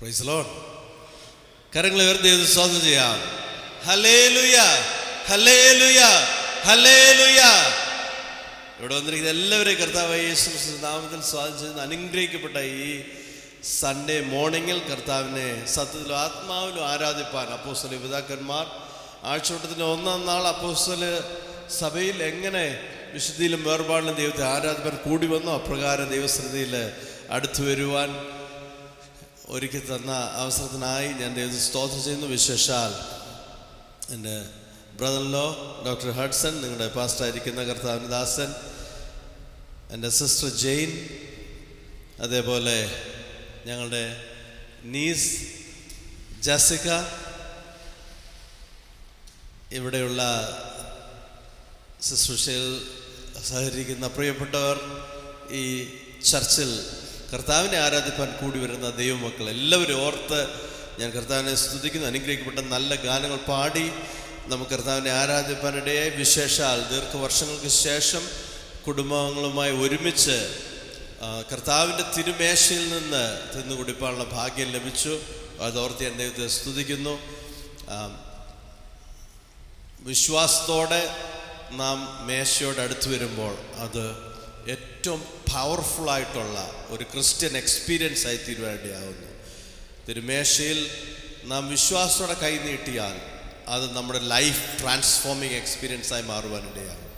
Praise the Lord. കരങ്ങൾ ഉയർത്തി സ്തോത്രം ചെയ്യാം. Hallelujah, hallelujah, hallelujah. ഇവിടെ വന്നിരിക്കുന്ന എല്ലാവരെയും കർത്താവായ യേശു ക്രിസ്തുവിന്റെ നാമത്തിൽ സ്വാഗതം ചെയ്യുന്ന അനുഗ്രഹിക്കപ്പെട്ട ഈ സൺഡേ മോർണിംഗിൽ കർത്താവിനെ സത്യത്തിലും ആത്മാവിലും ആരാധിപ്പാൻ അപ്പോസ്തല പിതാക്കന്മാർ ആഴ്ചവട്ടത്തിൻ്റെ 1-ാം നാൾ അപ്പോസ്തല സഭയിൽ എങ്ങനെ വിശുദ്ധിയിലും വേർപാടിലും ദൈവത്തെ ആരാധിപ്പാൻ കൂടി വന്നു, അപ്രകാരം ദൈവസന്നിധിയിൽ അടുത്തു വരുവാൻ ഒരുക്കി തന്ന അവസരത്തിനായി ഞാൻ ദൈവത്തെ സ്തോത്രം ചെയ്യുന്നു. വിശേഷാൽ എൻ്റെ ബ്രദറിലോ ഡോക്ടർ ഹഡ്സൺ, നിങ്ങളുടെ പാസ്റ്ററായിരിക്കുന്ന കർത്താവിൻ്റെ ദാസൻ, എൻ്റെ സിസ്റ്റർ ജെയിൻ, അതേപോലെ ഞങ്ങളുടെ നീസ് ജസിക്ക, ഇവിടെയുള്ള ശുശ്രൂഷയിൽ സഹകരിക്കുന്ന പ്രിയപ്പെട്ടവർ, ഈ ചർച്ചിൽ കർത്താവിനെ ആരാധിപ്പാൻ കൂടി വരുന്ന ദൈവമക്കൾ എല്ലാവരും ഓർത്ത് ഞാൻ കർത്താവിനെ സ്തുതിക്കുന്നു. അനുഗ്രഹിക്കപ്പെട്ട നല്ല ഗാനങ്ങൾ പാടി നമുക്ക് കർത്താവിനെ ആരാധിപ്പാനിടയായി. വിശേഷാൽ ദീർഘവർഷങ്ങൾക്ക് ശേഷം കുടുംബങ്ങളുമായി ഒരുമിച്ച് കർത്താവിൻ്റെ തിരുമേശയിൽ നിന്ന് തിന്നുകുടിപ്പാനുള്ള ഭാഗ്യം ലഭിച്ചു. അതോർത്ത് ഞാൻ ദൈവത്തെ സ്തുതിക്കുന്നു. വിശ്വാസത്തോടെ നാം മേശയോട് അടുത്ത് വരുമ്പോൾ അത് ഏറ്റവും പവർഫുള്ളായിട്ടുള്ള ഒരു ക്രിസ്ത്യൻ എക്സ്പീരിയൻസ് ആയി തീരുവാനിടയാകുന്നു. തിരുമേശയിൽ നാം വിശ്വാസത്തോടെ കൈ നീട്ടിയാൽ അത് നമ്മുടെ ലൈഫ് ട്രാൻസ്ഫോമിങ് എക്സ്പീരിയൻസായി മാറുവാനിടയാകും.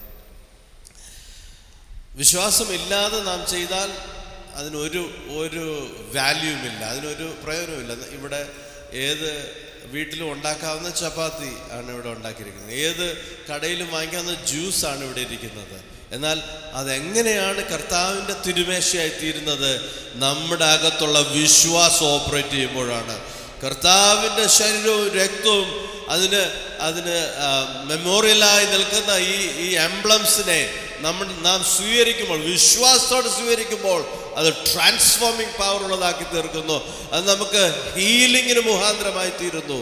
വിശ്വാസമില്ലാതെ നാം ചെയ്താൽ അതിനൊരു വാല്യൂമില്ല, അതിനൊരു പ്രയോജനമില്ല. ഇവിടെ ഏത് വീട്ടിലും ഉണ്ടാക്കാവുന്ന ചപ്പാത്തി ആണ് ഇവിടെ ഉണ്ടാക്കിയിരിക്കുന്നത്, ഏത് കടയിലും വാങ്ങിക്കാവുന്ന ജ്യൂസാണ് ഇവിടെ ഇരിക്കുന്നത്. എന്നാൽ അതെങ്ങനെയാണ് കർത്താവിൻ്റെ തിരുമേശയായി തീരുന്നത്? നമ്മുടെ അകത്തുള്ള വിശ്വാസം ഓപ്പറേറ്റ് ചെയ്യുമ്പോഴാണ്. കർത്താവിൻ്റെ ശരീരവും രക്തവും അതിന് മെമ്മോറിയലായി നിൽക്കുന്ന ഈ എംബ്ലംസിനെ നാം സ്വീകരിക്കുമ്പോൾ, വിശ്വാസത്തോടെ സ്വീകരിക്കുമ്പോൾ അത് ട്രാൻസ്ഫോമിങ് പവർ ഉള്ളതാക്കി തീർക്കുന്നു. അത് നമുക്ക് ഹീലിങ്ങിന് മുഖാന്തരമായി തീരുന്നു.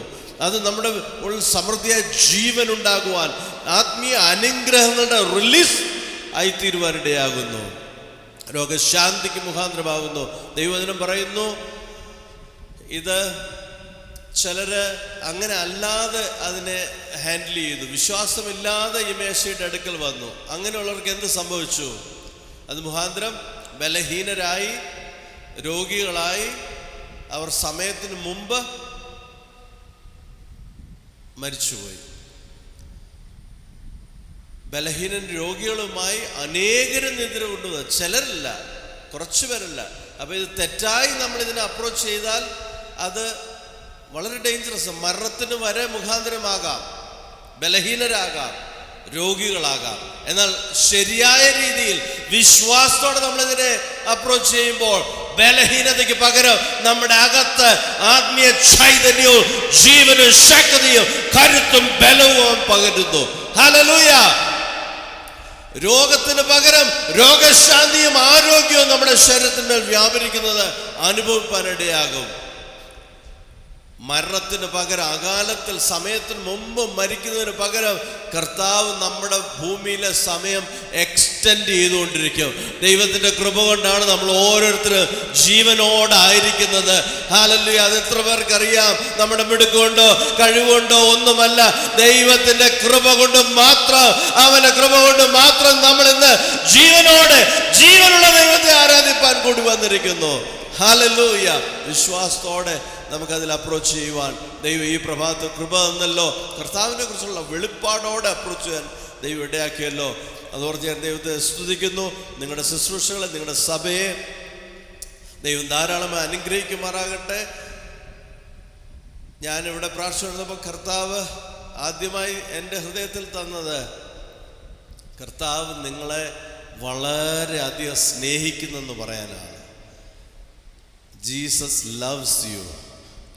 അത് നമ്മുടെ ഉള്ളിൽ സമൃദ്ധിയായ ജീവൻ ഉണ്ടാകുവാൻ, ആത്മീയ അനുഗ്രഹങ്ങളുടെ റിലീസ് ആയിത്തീരുവാനിടയാകുന്നു. രോഗശാന്തിക്ക് മുഖാന്തരമാകുന്നു. ദൈവവചനം പറയുന്നു, ഇത് ചിലര് അങ്ങനെ അല്ലാതെ അതിനെ ഹാൻഡിൽ ചെയ്തു, വിശ്വാസമില്ലാതെ ഈ മേശയുടെ അടുക്കൽ വന്നു. അങ്ങനെയുള്ളവർക്ക് എന്ത് സംഭവിച്ചു? അത് മുഖാന്തരം ബലഹീനരായി, രോഗികളായി, അവർ സമയത്തിന് മുമ്പ് മരിച്ചുപോയി. ബലഹീനൻ രോഗികളുമായി അനേകരും നിദ്ര കൊണ്ടുവന്നു. ചിലരില്ല, കുറച്ചു പേരല്ല. അപ്പോൾ ഇത് തെറ്റായി നമ്മളിതിനെ അപ്രോച്ച് ചെയ്താൽ അത് വളരെ ഡേഞ്ചറസ്. മരണത്തിന് വരെ മുഖാന്തരമാകാം, ബലഹീനരാകാം, രോഗികളാകാം. എന്നാൽ ശരിയായ രീതിയിൽ വിശ്വാസത്തോടെ നമ്മളിതിനെ അപ്രോച്ച് ചെയ്യുമ്പോൾ ബലഹീനതയ്ക്ക് പകരം നമ്മുടെ അകത്ത് ആത്മീയ ചൈതന്യവും ജീവനും ശക്തിയും കരുത്തും ബലവും പകരുന്നു. ഹല്ലേലൂയ. രോഗത്തിന് പകരം രോഗശാന്തിയും ആരോഗ്യവും നമ്മുടെ ശരീരത്തിന്മേൽ വ്യാപരിക്കുന്നത് അനുഭവിപ്പാനിടയാകും. മരണത്തിന് പകരം, അകാലത്തിൽ സമയത്തിന് മുമ്പ് മരിക്കുന്നതിന് പകരം കർത്താവ് നമ്മുടെ ഭൂമിയിലെ സമയം എക്സ്റ്റെൻഡ് ചെയ്തുകൊണ്ടിരിക്കും. ദൈവത്തിൻ്റെ കൃപ കൊണ്ടാണ് നമ്മൾ ഓരോരുത്തരും ജീവനോടായിരിക്കുന്നത്. ഹല്ലേലൂയ. അത് എത്ര പേർക്കറിയാം? നമ്മുടെ മിടുക്കുകൊണ്ടോ കഴിവുകൊണ്ടോ ഒന്നുമല്ല, ദൈവത്തിൻ്റെ കൃപ കൊണ്ട് മാത്രം, അവൻ്റെ കൃപ കൊണ്ട് മാത്രം നമ്മൾ ഇന്ന് ജീവനുള്ള ദൈവത്തെ ആരാധിപ്പാൻ കൂടി വന്നിരിക്കുന്നു. ഹല്ലേലൂയ. വിശ്വാസത്തോടെ നമുക്കതിൽ അപ്രോച്ച് ചെയ്യുവാൻ ദൈവം ഈ പ്രഭാതത്തിൽ കൃപ തന്നല്ലോ. കർത്താവിനെ കുറിച്ചുള്ള വെളിപ്പാടോടെ അപ്രോച്ച് ചെയ്യാൻ ദൈവം ഇടയാക്കിയല്ലോ. അതോർത്ത് ഞാൻ ദൈവത്തെ സ്തുതിക്കുന്നു. നിങ്ങളുടെ ശുശ്രൂഷകളെ, നിങ്ങളുടെ സഭയെ ദൈവം ധാരാളമായി അനുഗ്രഹിക്കുമാറാകട്ടെ. ഞാനിവിടെ പ്രാർത്ഥിച്ചുകൊണ്ടിരുന്നപ്പോൾ കർത്താവ് ആദ്യമായി എൻ്റെ ഹൃദയത്തിൽ തന്നത്, കർത്താവ് നിങ്ങളെ വളരെ അധികം സ്നേഹിക്കുന്നെന്ന് പറയാനാണ്. Jesus loves you.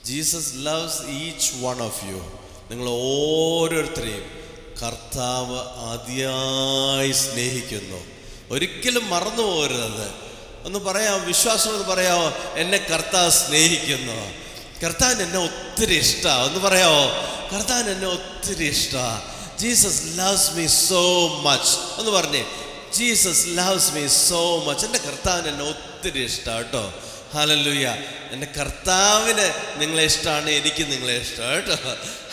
Jesus loves each one of you. നിങ്ങൾ ഓരോരുത്തരെയും കർത്താവ് അതിയായി സ്നേഹിക്കുന്നു. ഒരിക്കലും മറന്നു പോകരുത്. ഒന്ന് പറയാമോ? വിശ്വാസം ഒന്ന് പറയാമോ? എന്നെ കർത്താവ് സ്നേഹിക്കുന്നു. കർത്താവിന് എന്നെ ഒത്തിരി ഇഷ്ടമാണ്. ഒന്ന് പറയാമോ? കർത്താവിന് എന്നെ ഒത്തിരി ഇഷ്ടമാണ്. Jesus loves me so much. ഒന്ന് പറഞ്ഞേ, Jesus loves me so much. എൻ്റെ കർത്താവിന് എന്നെ ഒത്തിരി ഇഷ്ടമാണ് കേട്ടോ. ഹല്ലേലൂയ. എൻ്റെ കർത്താവിന് നിങ്ങളെ ഇഷ്ടമാണ്, എനിക്ക് നിങ്ങളെ ഇഷ്ടമാണ് കേട്ടോ.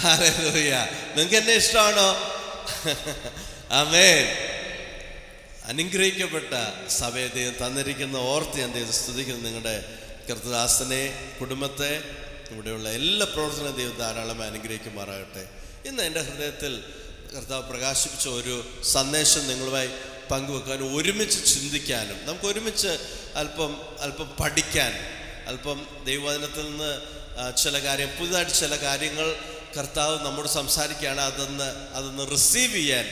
ഹല്ലേലൂയ. നിങ്ങൾക്ക് എന്നെ ഇഷ്ടമാണോ? ആമേൻ. അനുഗ്രഹിക്കപ്പെട്ട സഭയെ ദൈവം തന്നിരിക്കുന്ന ഓർത്ത് ഞാൻ ദൈവം സ്തുതിക്കുന്നു. നിങ്ങളുടെ കർത്തദാസനെ, കുടുംബത്തെ, ഇവിടെയുള്ള എല്ലാ പ്രവർത്തനവും ദൈവം ധാരാളമായി അനുഗ്രഹിക്കുമാറാകട്ടെ. ഇന്ന് എൻ്റെ ഹൃദയത്തിൽ കർത്താവ് പ്രകാശിപ്പിച്ച ഒരു സന്ദേശം നിങ്ങളുമായി പങ്കുവെക്കാനും ഒരുമിച്ച് ചിന്തിക്കാനും നമുക്ക് ഒരുമിച്ച് അല്പം പഠിക്കാൻ, അല്പം ദൈവവചനത്തിൽ നിന്ന് ചില കാര്യം, പുതുതായിട്ട് ചില കാര്യങ്ങൾ കർത്താവ് നമ്മോട് സംസാരിക്കുകയാണ്. അതൊന്ന് റിസീവ് ചെയ്യാൻ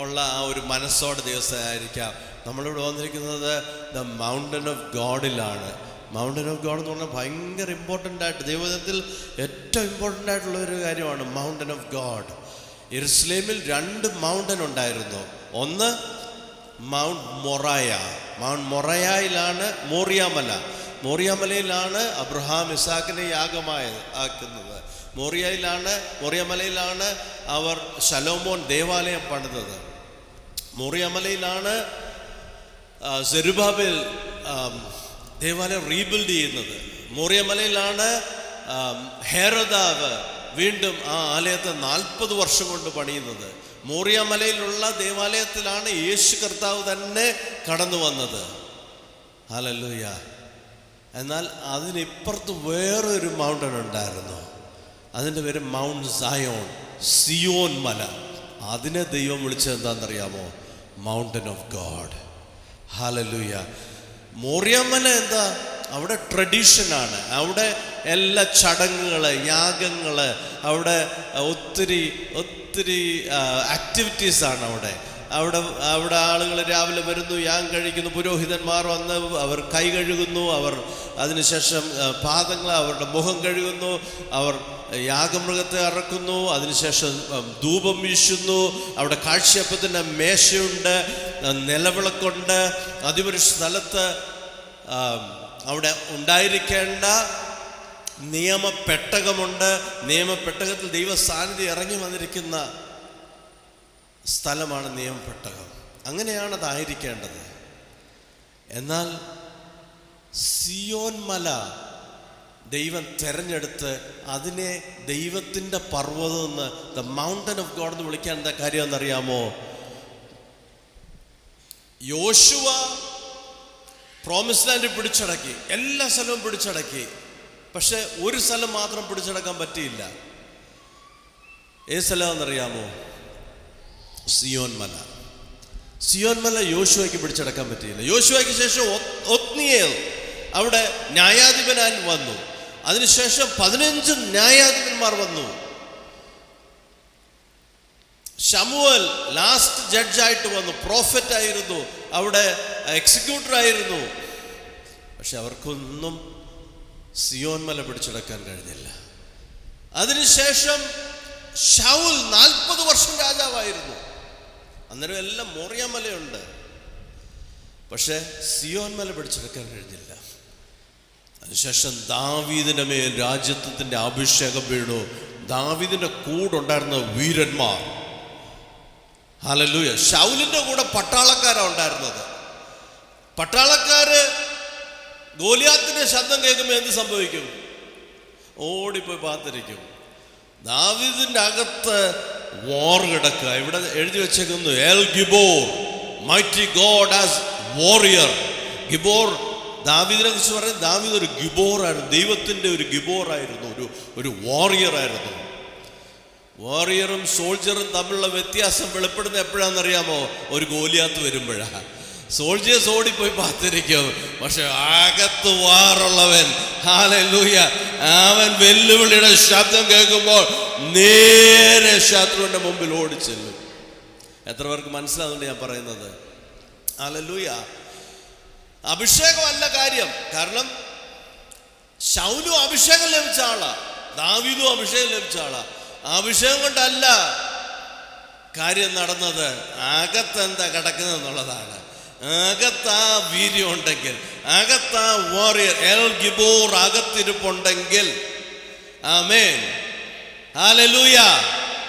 ഉള്ള ആ ഒരു മനസ്സോടെ ദിവസമായിരിക്കാം. നമ്മളിവിടെ വന്നിരിക്കുന്നത് ദ മൗണ്ടൻ ഓഫ് ഗോഡിലാണ്. മൗണ്ടൻ ഓഫ് ഗോഡ് എന്ന് പറഞ്ഞാൽ ഭയങ്കര ഇമ്പോർട്ടൻ്റ് ആയിട്ട്, ദൈവത്തിൽ ഏറ്റവും ഇമ്പോർട്ടൻ്റ് ആയിട്ടുള്ള ഒരു കാര്യമാണ് മൗണ്ടൻ ഓഫ് ഗോഡ്. യെരുശലേമിൽ 2 മൗണ്ടൻ ഉണ്ടായിരുന്നു. ഒന്ന് മൗണ്ട് മൊറായ. മൗണ്ട് മൊറായയിലാണ് മോറിയാമലയിലാണ് അബ്രഹാം ഇസാക്കിനെ ആക്കുന്നത്. മോറിയമലയിലാണ് അവർ ശലോമോൻ ദേവാലയം പണിതത്. മോറിയമലയിലാണ് സെരുബാബേൽ ദേവാലയം റീബിൽഡ് ചെയ്യുന്നത്. മോറിയമലയിലാണ് ഹെരോദാവ് വീണ്ടും ആ ആലയത്തെ 40 വർഷം കൊണ്ട് പണിയുന്നത്. മോറിയമലയിലുള്ള ദേവാലയത്തിലാണ് യേശു കർത്താവ് തന്നെ കടന്നു വന്നത്. ഹല്ലേലൂയ. എന്നാൽ അതിനിപ്പുറത്ത് വേറൊരു മൗണ്ടൻ ഉണ്ടായിരുന്നു. അതിൻ്റെ പേര് മൗണ്ട് സയോൺ, സിയോൻ മല. അതിനെ ദൈവം വിളിച്ചത് എന്താണെന്നറിയാമോ? Mountain of God. ഹല്ലേലൂയ. മോറിയമല എന്താ? അവിടെ ട്രഡീഷനാണ്, അവിടെ എല്ലാ ചടങ്ങുകൾ, യാഗങ്ങൾ, അവിടെ ഒത്തിരി ആക്ടിവിറ്റീസാണ്. അവിടെ ആളുകൾ രാവിലെ വരുന്നു, യാഗം കഴിക്കുന്നു, പുരോഹിതന്മാർ വന്ന് അവർ കൈ കഴുകുന്നു, അവർ അതിനുശേഷം പാദങ്ങൾ, അവരുടെ മുഖം കഴുകുന്നു, അവർ യാഗമൃഗത്തെ അറക്കുന്നു, അതിനുശേഷം ധൂപം വീശുന്നു. അവിടെ കാഴ്ചയപ്പത്തിൻ്റെ മേശയുണ്ട്, നിലവിളക്കുണ്ട്. അതിപൊരു സ്ഥലത്ത് അവിടെ ഉണ്ടായിരിക്കേണ്ട നിയമപ്പെട്ടകമുണ്ട്. നിയമപ്പെട്ടകത്തിൽ ദൈവ സാന്നിധ്യം ഇറങ്ങി വന്നിരിക്കുന്ന സ്ഥലമാണ് നിയമപ്പെട്ടകം. അങ്ങനെയാണ് അതായിരിക്കേണ്ടത്. എന്നാൽ സിയോൻ മല ദൈവം തെരഞ്ഞെടുത്ത് അതിനെ ദൈവത്തിൻ്റെ പർവ്വതം എന്ന്, ദ മൗണ്ടൻ ഓഫ് ഗോഡ് എന്ന് വിളിക്കാൻ എന്താ കാര്യം എന്നറിയാമോ? യോശുവ പ്രോമിസ് ലാൻഡ് പിടിച്ചടക്കി, എല്ലാ സ്ഥലവും പിടിച്ചടക്കി. പക്ഷെ ഒരു സ്ഥലം മാത്രം പിടിച്ചടക്കാൻ പറ്റിയില്ല. ഏത് സ്ഥലമാണെന്നറിയാമോ? സിയോൻ മല. സിയോൻ മല യോശുവയ്ക്ക് പിടിച്ചടക്കാൻ പറ്റിയില്ല. യോശുവയ്ക്ക് ശേഷം ഒത്നിയേൽ അവിടെ ന്യായാധിപനായി വന്നു. അതിനുശേഷം 15 ന്യായാധിപന്മാർ വന്നു. ശമൂവേൽ ലാസ്റ്റ് ജഡ്ജായിട്ട് വന്നു, പ്രോഫറ്റ് ആയിരുന്നു, അവിടെ എക്സിക്യൂട്ടർ ആയിരുന്നു. പക്ഷെ അവർക്കൊന്നും സിയോൻ മല പിടിച്ചെടുക്കാൻ കഴിഞ്ഞില്ല. അതിനുശേഷം ശൗൽ 40 വർഷം രാജാവായിരുന്നു. അന്നേരം എല്ലാം മോറിയമലയുണ്ട്, പക്ഷെ സിയോൻ മല പിടിച്ചെടുക്കാൻ കഴിഞ്ഞില്ല. അതിനുശേഷം ദാവീദിന്റെ മേൽ രാജ്യത്വത്തിന്റെ അഭിഷേകം വീണു. ദാവീദിന്റെ കൂടെ ഉണ്ടായിരുന്ന വീരന്മാർ, ഹല്ലേലൂയ. ശൗലിന്റെ കൂടെ പട്ടാളക്കാരാണ് ഉണ്ടായിരുന്നത്. പട്ടാളക്കാര് ഗോലിയാത്തിന്റെ ശബ്ദം കേൾക്കുമ്പോൾ എന്ത് സംഭവിക്കും? ഓടിപ്പോയി പാത്തിരിക്കും. ദാവീദിന്റെ അകത്ത് വാർ കിടക്കുക. ഇവിടെ എഴുതി വെച്ചേക്കുന്നു, എൽ ഗിബോർ, മൈറ്റി ഗോഡ് ആസ് വാറിയർ. ഗിബോർ ദാവീദിനെ കുറിച്ച് പറയുന്നത്, ദാവീദ് ഒരു ഗിബോറായിരുന്നു, ദൈവത്തിന്റെ ഒരു ഗിബോറായിരുന്നു, ഒരു വാറിയർ ആയിരുന്നു. വാറിയറും സോൾജറും തമ്മിലുള്ള വ്യത്യാസം വെളിപ്പെടുന്ന എപ്പോഴാണെന്നറിയാമോ? ഒരു ഗോലിയാത്ത് വരുമ്പോഴാണ്. സോൾജേഴ്സ് ഓടിപ്പോയി പാത്തിരിക്കും, പക്ഷെ അകത്ത് വാറുള്ളവൻ, ഹല്ലേലൂയ, അവൻ വെല്ലുവിളിയുടെ ശബ്ദം കേൾക്കുമ്പോൾ നേരെ ശത്രുവിന്റെ മുമ്പിൽ ഓടിച്ചെല്ലും. എത്ര പേർക്ക് മനസ്സിലാവുന്നുണ്ട് ഞാൻ പറയുന്നത്? ഹല്ലേലൂയ. അഭിഷേകമല്ല കാര്യം. കാരണം ശൗലും അഭിഷേകം ലഭിച്ച ആളാ, ദാവീദും അഭിഷേകം ലഭിച്ച ആളാ. അഭിഷേകം കൊണ്ടല്ല കാര്യം നടന്നത്, അകത്തെന്താ കിടക്കുന്നത് എന്നുള്ളതാണ്. അകത്താ വീര്യം ഉണ്ടെങ്കിൽ, അകത്താ വാറിയർ എൽ ഗിബോർ അകത്തിരിപ്പുണ്ടെങ്കിൽ, ആമേൻ, ഹല്ലേലൂയ.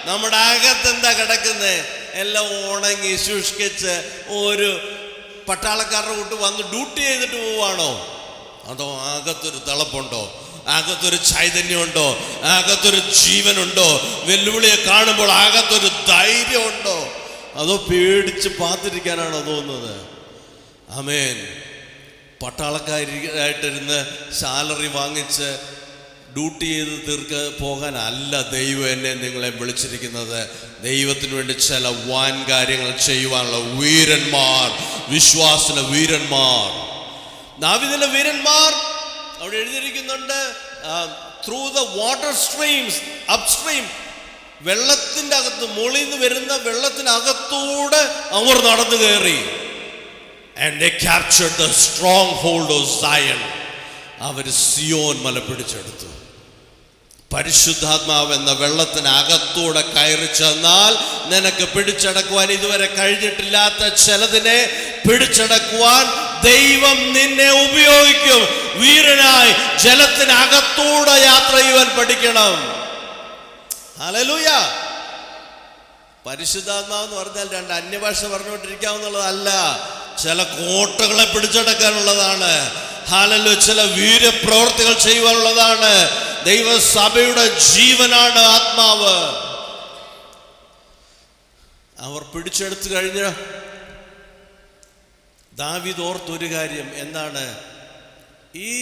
നമ്മുടെ അകത്തെന്താ കിടക്കുന്നത്? എല്ലാം ഉണങ്ങി ശുഷ്കിച്ച് ഒരു പട്ടാളക്കാരുടെ കൂട്ട് വന്ന് ഡ്യൂട്ടി ചെയ്തിട്ട് പോവാണോ? അതോ അകത്തൊരു തിളപ്പുണ്ടോ? അകത്തൊരു ചൈതന്യമുണ്ടോ? അകത്തൊരു ജീവനുണ്ടോ? വെല്ലുവിളിയെ കാണുമ്പോൾ അകത്തൊരു ധൈര്യമുണ്ടോ? അതോ പേടിച്ച് പാത്തിരിക്കാനാണോ തോന്നുന്നത്? ആമേൻ. പട്ടാളക്കാരായിട്ടിരുന്ന് സാലറി വാങ്ങിച്ച് ഡ്യൂട്ടി ചെയ്ത് പോകാനല്ല ദൈവം എന്നെ നിങ്ങളെ വിളിച്ചിരിക്കുന്നത്. ദൈവത്തിന് വേണ്ടി ചില വാൻ കാര്യങ്ങൾ ചെയ്യുവാനുള്ള വീരന്മാർ, വിശ്വാസത്തിലെ വീരന്മാർ. ദാവീദിന്റെ വീരന്മാർ അവിടെ എഴുതിയിരിക്കുന്നുണ്ട്, through the water streams upstream, വെള്ളത്തിൻ്റെ അകത്ത്, മുകളിൽ നിന്ന് വരുന്ന വെള്ളത്തിനകത്തൂടെ അവർ നടന്നു കയറി. And they captured the stronghold of Zion. അവർ സിയോൻ മല പിടിച്ചെടുത്തു. പരിശുദ്ധാത്മാവ് എന്ന വെള്ളത്തിനകത്തൂടെ കയറി ചെന്നാൽ നിനക്ക് പിടിച്ചടക്കുവാൻ ഇതുവരെ കഴിഞ്ഞിട്ടില്ലാത്ത ചിലതിനെ പിടിച്ചടക്കുവാൻ ദൈവം നിന്നെ ഉപയോഗിക്കും. വീരനായി ജലത്തിനകത്തൂടെ യാത്ര ചെയ്യുവാൻ പഠിക്കണം. ഹല്ലേലൂയ. പരിശുദ്ധാത്മാവെന്ന് പറഞ്ഞാൽ രണ്ട് അന്യഭാഷ പറഞ്ഞുകൊണ്ടിരിക്കാവുന്നതല്ല, ചില കോട്ടകളെ പിടിച്ചടക്കാനുള്ളതാണ്. ഹല്ലേലൂയ. ചില വീരപ്രവർത്തികൾ ചെയ്യുവാനുള്ളതാണ്. ദൈവസഭയുടെ ജീവനാണ് ആത്മാവ്. അവർ പിടിച്ചെടുത്തു കഴിഞ്ഞ ദാവീദ് ഓർത്തൊരു കാര്യം. എന്താണ്? ഈ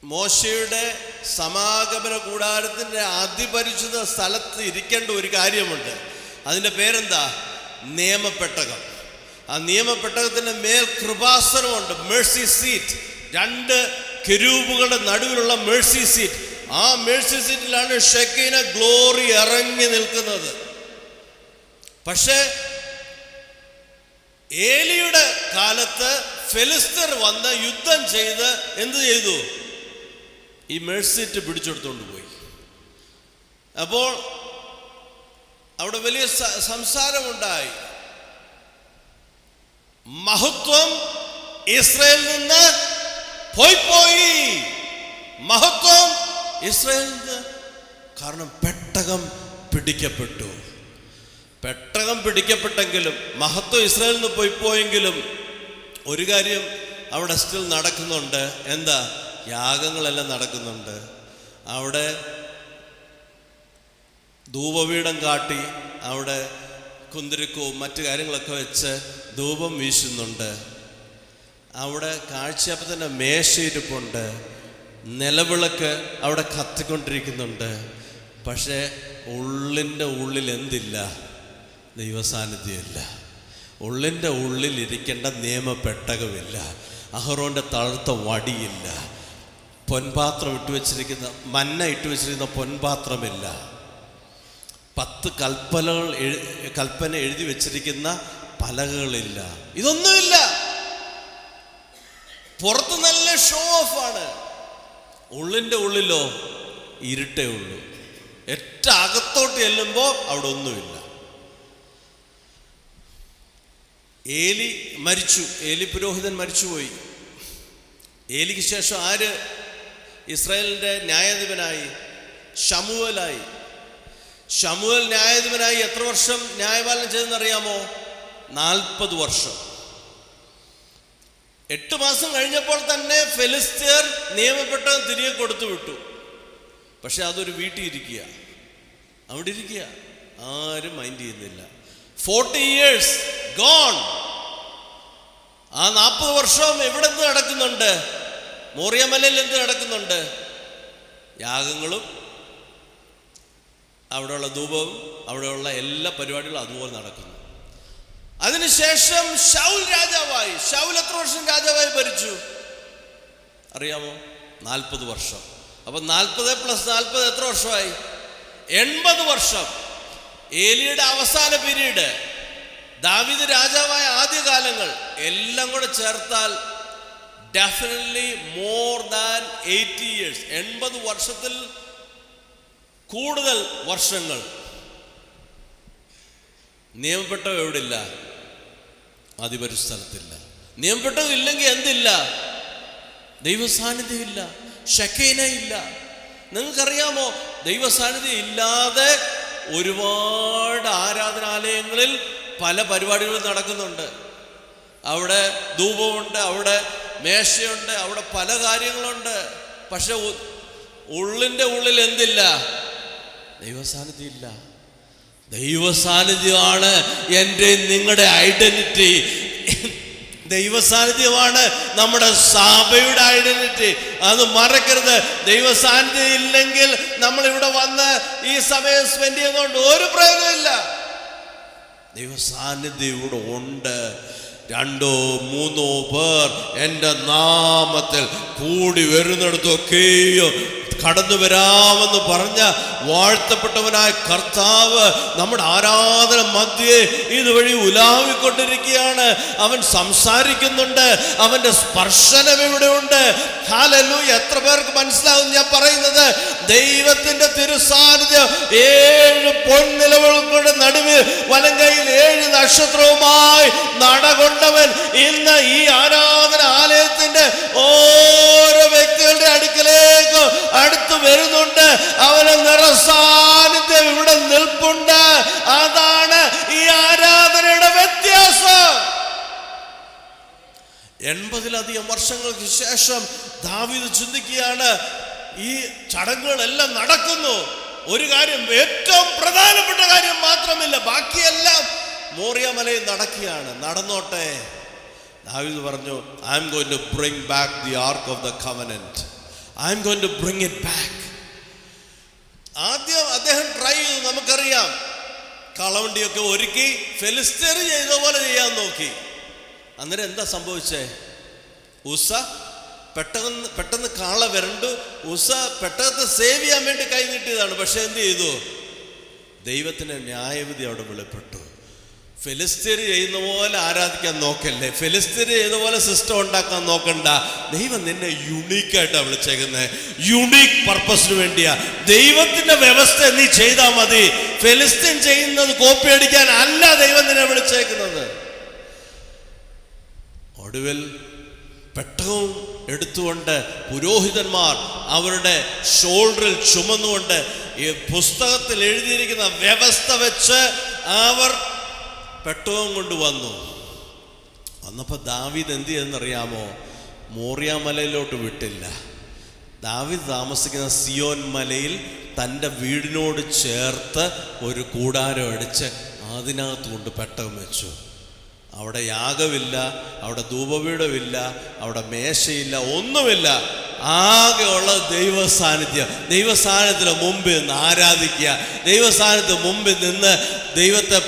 മോശയുടെ സമാഗമന കൂടാരത്തിൻ്റെ അതിപരിശുദ്ധ സ്ഥലത്ത് ഇരിക്കേണ്ട ഒരു കാര്യമുണ്ട്. അതിൻ്റെ പേരെന്താ? നിയമപ്പെട്ടകം. ആ നിയമപ്പെട്ടകത്തിൻ്റെ മേൽ കൃപാസനമുണ്ട്, മേഴ്സി സീറ്റ്. രണ്ട് കെരൂബുകളുടെ നടുവിലുള്ള മേഴ്സി സീറ്റ്. ആ മേഴ്സി സീറ്റിലാണ് ഷെക്കീന ഗ്ലോറി ഇറങ്ങി നിൽക്കുന്നത്. പക്ഷേ ഏലിയുടെ കാലത്ത് ഫെലിസ്തർ വന്ന് യുദ്ധം ചെയ്ത് എന്ത് ചെയ്തു? ഈ മേഴ്സി സീറ്റ് പിടിച്ചെടുത്തുകൊണ്ട് പോയി. അപ്പോൾ അവിടെ വലിയ സംസാരമുണ്ടായി. മഹത്വം ഇസ്രായേലിൽ നിന്ന് പോയി. മഹത്വം ഇസ്രായേലിൽ നിന്ന്. കാരണം പെട്ടകം പിടിക്കപ്പെട്ടു. പെട്ടകം പിടിക്കപ്പെട്ടെങ്കിലും മഹത്വം ഇസ്രായേലിൽ നിന്ന് പോയെങ്കിലും ഒരു കാര്യം അവിടെ സ്റ്റിൽ നടക്കുന്നുണ്ട്. എന്താ? യാഗങ്ങളെല്ലാം നടക്കുന്നുണ്ട്. അവിടെ ധൂപപീഠം കാട്ടി അവിടെ കുന്തിരിക്കവും മറ്റു കാര്യങ്ങളൊക്കെ വെച്ച് ധൂപം വീശുന്നുണ്ട്. അവിടെ കാഴ്ചയപ്പത്തിൻ്റെ മേശയിരിപ്പുണ്ട്. നിലവിളക്ക് അവിടെ കത്തിക്കൊണ്ടിരിക്കുന്നുണ്ട്. പക്ഷേ ഉള്ളിൻ്റെ ഉള്ളിൽ എന്തില്ല? ദൈവസാന്നിധ്യമില്ല. ഉള്ളിൻ്റെ ഉള്ളിൽ ഇരിക്കേണ്ട നിയമപ്പെട്ടകമില്ല. അഹറോൻ്റെ തളർത്ത വടിയില്ല. പൊൻപാത്രം ഇട്ടുവെച്ചിരിക്കുന്ന, മന്ന ഇട്ടുവെച്ചിരിക്കുന്ന പൊൻപാത്രമില്ല. 10 കൽപ്പന എഴുതി വെച്ചിരിക്കുന്ന പലകകളില്ല. ഇതൊന്നുമില്ല. പുറത്ത് നല്ല ഷോ ഓഫ് ആണ്. ഉള്ളിൻ്റെ ഉള്ളിലോ ഇരുട്ടേ ഉള്ളൂ. ഏറ്റവും അകത്തോട്ട് ചെല്ലുമ്പോൾ അവിടെ ഒന്നുമില്ല. ഏലി മരിച്ചു. ഏലി പുരോഹിതൻ മരിച്ചുപോയി. ഏലിക്ക് ശേഷം ആര് ഇസ്രായേലിൻ്റെ ന്യായാധിപനായി? ശമൂവേലായി. ശമൂവേൽ ന്യായാധിപനായി എത്ര വർഷം ന്യായപാലനം ചെയ്തെന്നറിയാമോ? 40 വർഷം. 8 മാസം കഴിഞ്ഞപ്പോൾ തന്നെ ഫെലിസ്ത്യർ നിയമപ്പെട്ടവൻ തിരികെ കൊടുത്തു വിട്ടു. പക്ഷെ അതൊരു വീട്ടിൽ ഇരിക്കുക, അവിടെ ഇരിക്കുക, ആരും മൈൻഡ് ചെയ്യുന്നില്ല. 40 years gone. ആ 40 വർഷം എവിടെ നിന്ന് നടക്കുന്നുണ്ട്? മോറിയമലയിൽ എന്ത് നടക്കുന്നുണ്ട്? യാഗങ്ങളും അവിടെയുള്ള ധൂപവും അവിടെയുള്ള എല്ലാ പരിപാടികളും അതുപോലെ നടക്കുന്നു. അതിനുശേഷം ശൗൽ രാജാവായി. ശൗൽ എത്ര വർഷം രാജാവായി ഭരിച്ചു അറിയാമോ? 40 വർഷം. അപ്പൊ 40 + 40 എത്ര വർഷമായി? 80 വർഷം. ഏലിയുടെ അവസാന പീരീഡ്, ദാവീദ് രാജാവായ ആദ്യകാലങ്ങൾ എല്ലാം കൂടെ ചേർത്താൽ ഡെഫിനറ്റ്ലി മോർ ദാൻ 80 years. 80 വർഷത്തിൽ കൂടുതൽ വർഷങ്ങൾ. നിയമപ്പെട്ടവ എവിടില്ല? അതിപരിശുദ്ധ സ്ഥലത്തില്ല. നിയമപ്പെട്ടവ ഇല്ലെങ്കിൽ എന്തില്ല? ദൈവസാന്നിധ്യം ഇല്ല, ഷെക്കീന ഇല്ല. നിങ്ങൾക്കറിയാമോ, ദൈവസാന്നിധ്യം ഇല്ലാതെ ഒരുപാട് ആരാധനാലയങ്ങളിൽ പല പരിപാടികളും നടക്കുന്നുണ്ട്. അവിടെ ധൂപമുണ്ട്, അവിടെ മേശയുണ്ട്, അവിടെ പല കാര്യങ്ങളുണ്ട്. പക്ഷെ ഉള്ളിൻ്റെ ഉള്ളിൽ എന്തില്ല? ദൈവസാന്നിധ്യം ഇല്ല. ദൈവസാന്നിധ്യമാണ് എൻ്റെ നിങ്ങളുടെ ഐഡന്റിറ്റി. ദൈവസാന്നിധ്യമാണ് നമ്മുടെ സഭയുടെ ഐഡന്റിറ്റി. അത് മറക്കരുത്. ദൈവസാന്നിധ്യം ഇല്ലെങ്കിൽ നമ്മളിവിടെ വന്ന് ഈ സമയം സ്പെൻഡ് ചെയ്യുന്നതുകൊണ്ട് ഒരു പ്രയോജനമില്ല. ദൈവസാന്നിധ്യം ഇവിടെ ഉണ്ട്. 2 3 പേർ എൻ്റെ നാമത്തിൽ കൂടി വരുന്നിടത്തൊക്കെയും കടന്നു വരാമെന്ന് പറഞ്ഞ വാഴ്ത്തപ്പെട്ടവനായ കർത്താവ് നമ്മുടെ ആരാധന മധ്യേ ഇതുവഴി ഉലാവിക്കൊണ്ടിരിക്കുകയാണ്. അവൻ സംസാരിക്കുന്നുണ്ട്. അവൻ്റെ സ്പർശനം ഇവിടെ ഉണ്ട്. ഹല്ലേലൂയ. എത്ര പേർക്ക് മനസ്സിലാവും ഞാൻ പറയുന്നത്? ദൈവത്തിന്റെ തിരുസാന്നിധ്യം 7 പൊൻനിലവുകളുടെ നടുവിൽ വലങ്കയിൽ 7 നക്ഷത്രവുമായി നടകൊണ്ടവൻ ഇന്ന് ഈ ആരാധന ആലയത്തിന്റെ ഓരോ വ്യക്തികളുടെ അടുക്കലേക്ക് അടുത്ത് വരുന്നുണ്ട്. അവന് നിറസാന്നിധ്യം ഇവിടെ നിൽപ്പുണ്ട്. അതാണ് ഈ ആരാധനയുടെ വ്യത്യാസം. 80-ലധികം വർഷങ്ങൾക്ക് ശേഷം ദാവീദ് ചിന്തിക്കുകയാണ്, ഈ ചടങ്ങുകളെല്ലാം നടക്കുന്നു. ഒരു കാര്യം, ഏറ്റവും പ്രധാനപ്പെട്ട കാര്യം മാത്രമില്ല, ബാക്കിയെല്ലാം മോറിയ മലയിൽ നടക്കുകയാണ്. നടന്നോട്ടെ. ദാവീദ് പറഞ്ഞു, I am going to bring back the ark of the covenant. I am going to bring it back. ആദ്യം അദ്ദേഹം ട്രൈ ചെയ്തു. നമുക്കറിയാം, കളവണ്ടിയൊക്കെ ഒരുക്കി ഫെലിസ്ത്യർ ചെയ്ത പോലെ ചെയ്യാൻ നോക്കി. അന്നേരം എന്താ സംഭവിച്ചേ? ഉസ പെട്ടെന്ന് കാള വരണ്ടു. ഉസ പെട്ടെന്ന് സേവ് ചെയ്യാൻ വേണ്ടി കൈ നീട്ടിയതാണ്. പക്ഷെ എന്ത് ചെയ്തു? ദൈവത്തിന്റെ ന്യായവിധി അവിടെ വെളിപ്പെട്ടു. ഫെലിസ്ത്യർ ചെയ്യുന്ന പോലെ ആരാധിക്കാൻ നോക്കല്ലേ. ഫെലിസ്ത്യർ ചെയ്യുന്ന പോലെ സിസ്റ്റം ഉണ്ടാക്കാൻ നോക്കണ്ട. ദൈവം നിന്നെ യുണീക്കായിട്ടാണ് വിളിച്ചേക്കുന്നത്. യുണീക്ക് പർപ്പസിന് വേണ്ടിയാ. ദൈവത്തിന്റെ വ്യവസ്ഥ നീ ചെയ്താൽ മതി. ഫെലിസ്ത്യൻ ചെയ്യുന്നത് കോപ്പി അടിക്കാൻ അല്ല ദൈവം നിന്നെ വിളിച്ചേക്കുന്നത്. ഒടുവിൽ പെട്ടകവും എടുത്തുകൊണ്ട് പുരോഹിതന്മാർ അവരുടെ ഷോൾഡറിൽ ചുമന്നുകൊണ്ട് ഈ പുസ്തകത്തിൽ എഴുതിയിരിക്കുന്ന വ്യവസ്ഥ വെച്ച് അവർ പെട്ടകവും കൊണ്ട് വന്നപ്പോൾ ദാവീദ് എന്ത് ചെയ്തെന്നറിയാമോ? മോറിയ മലയിലോട്ട് വിട്ടില്ല. ദാവീദ് താമസിക്കുന്ന സിയോൻ മലയിൽ തൻ്റെ വീടിനോട് ചേർത്ത് ഒരു കൂടാരം അടിച്ച് അതിനകത്ത് കൊണ്ട് പെട്ടകം വെച്ചു. അവിടെ യാഗമില്ല, അവിടെ ധൂപപീഠമില്ല, അവിടെ മേശയില്ല, ഒന്നുമില്ല. ആകെയുള്ള ദൈവസാന്നിധ്യം. ദൈവസാന്നിധ്യത്തിന് മുമ്പിൽ നിന്ന് ആരാധിക്കുക. ദൈവസാന്നിധ്യത്തിന് മുമ്പിൽ നിന്ന് ദൈവത്തെ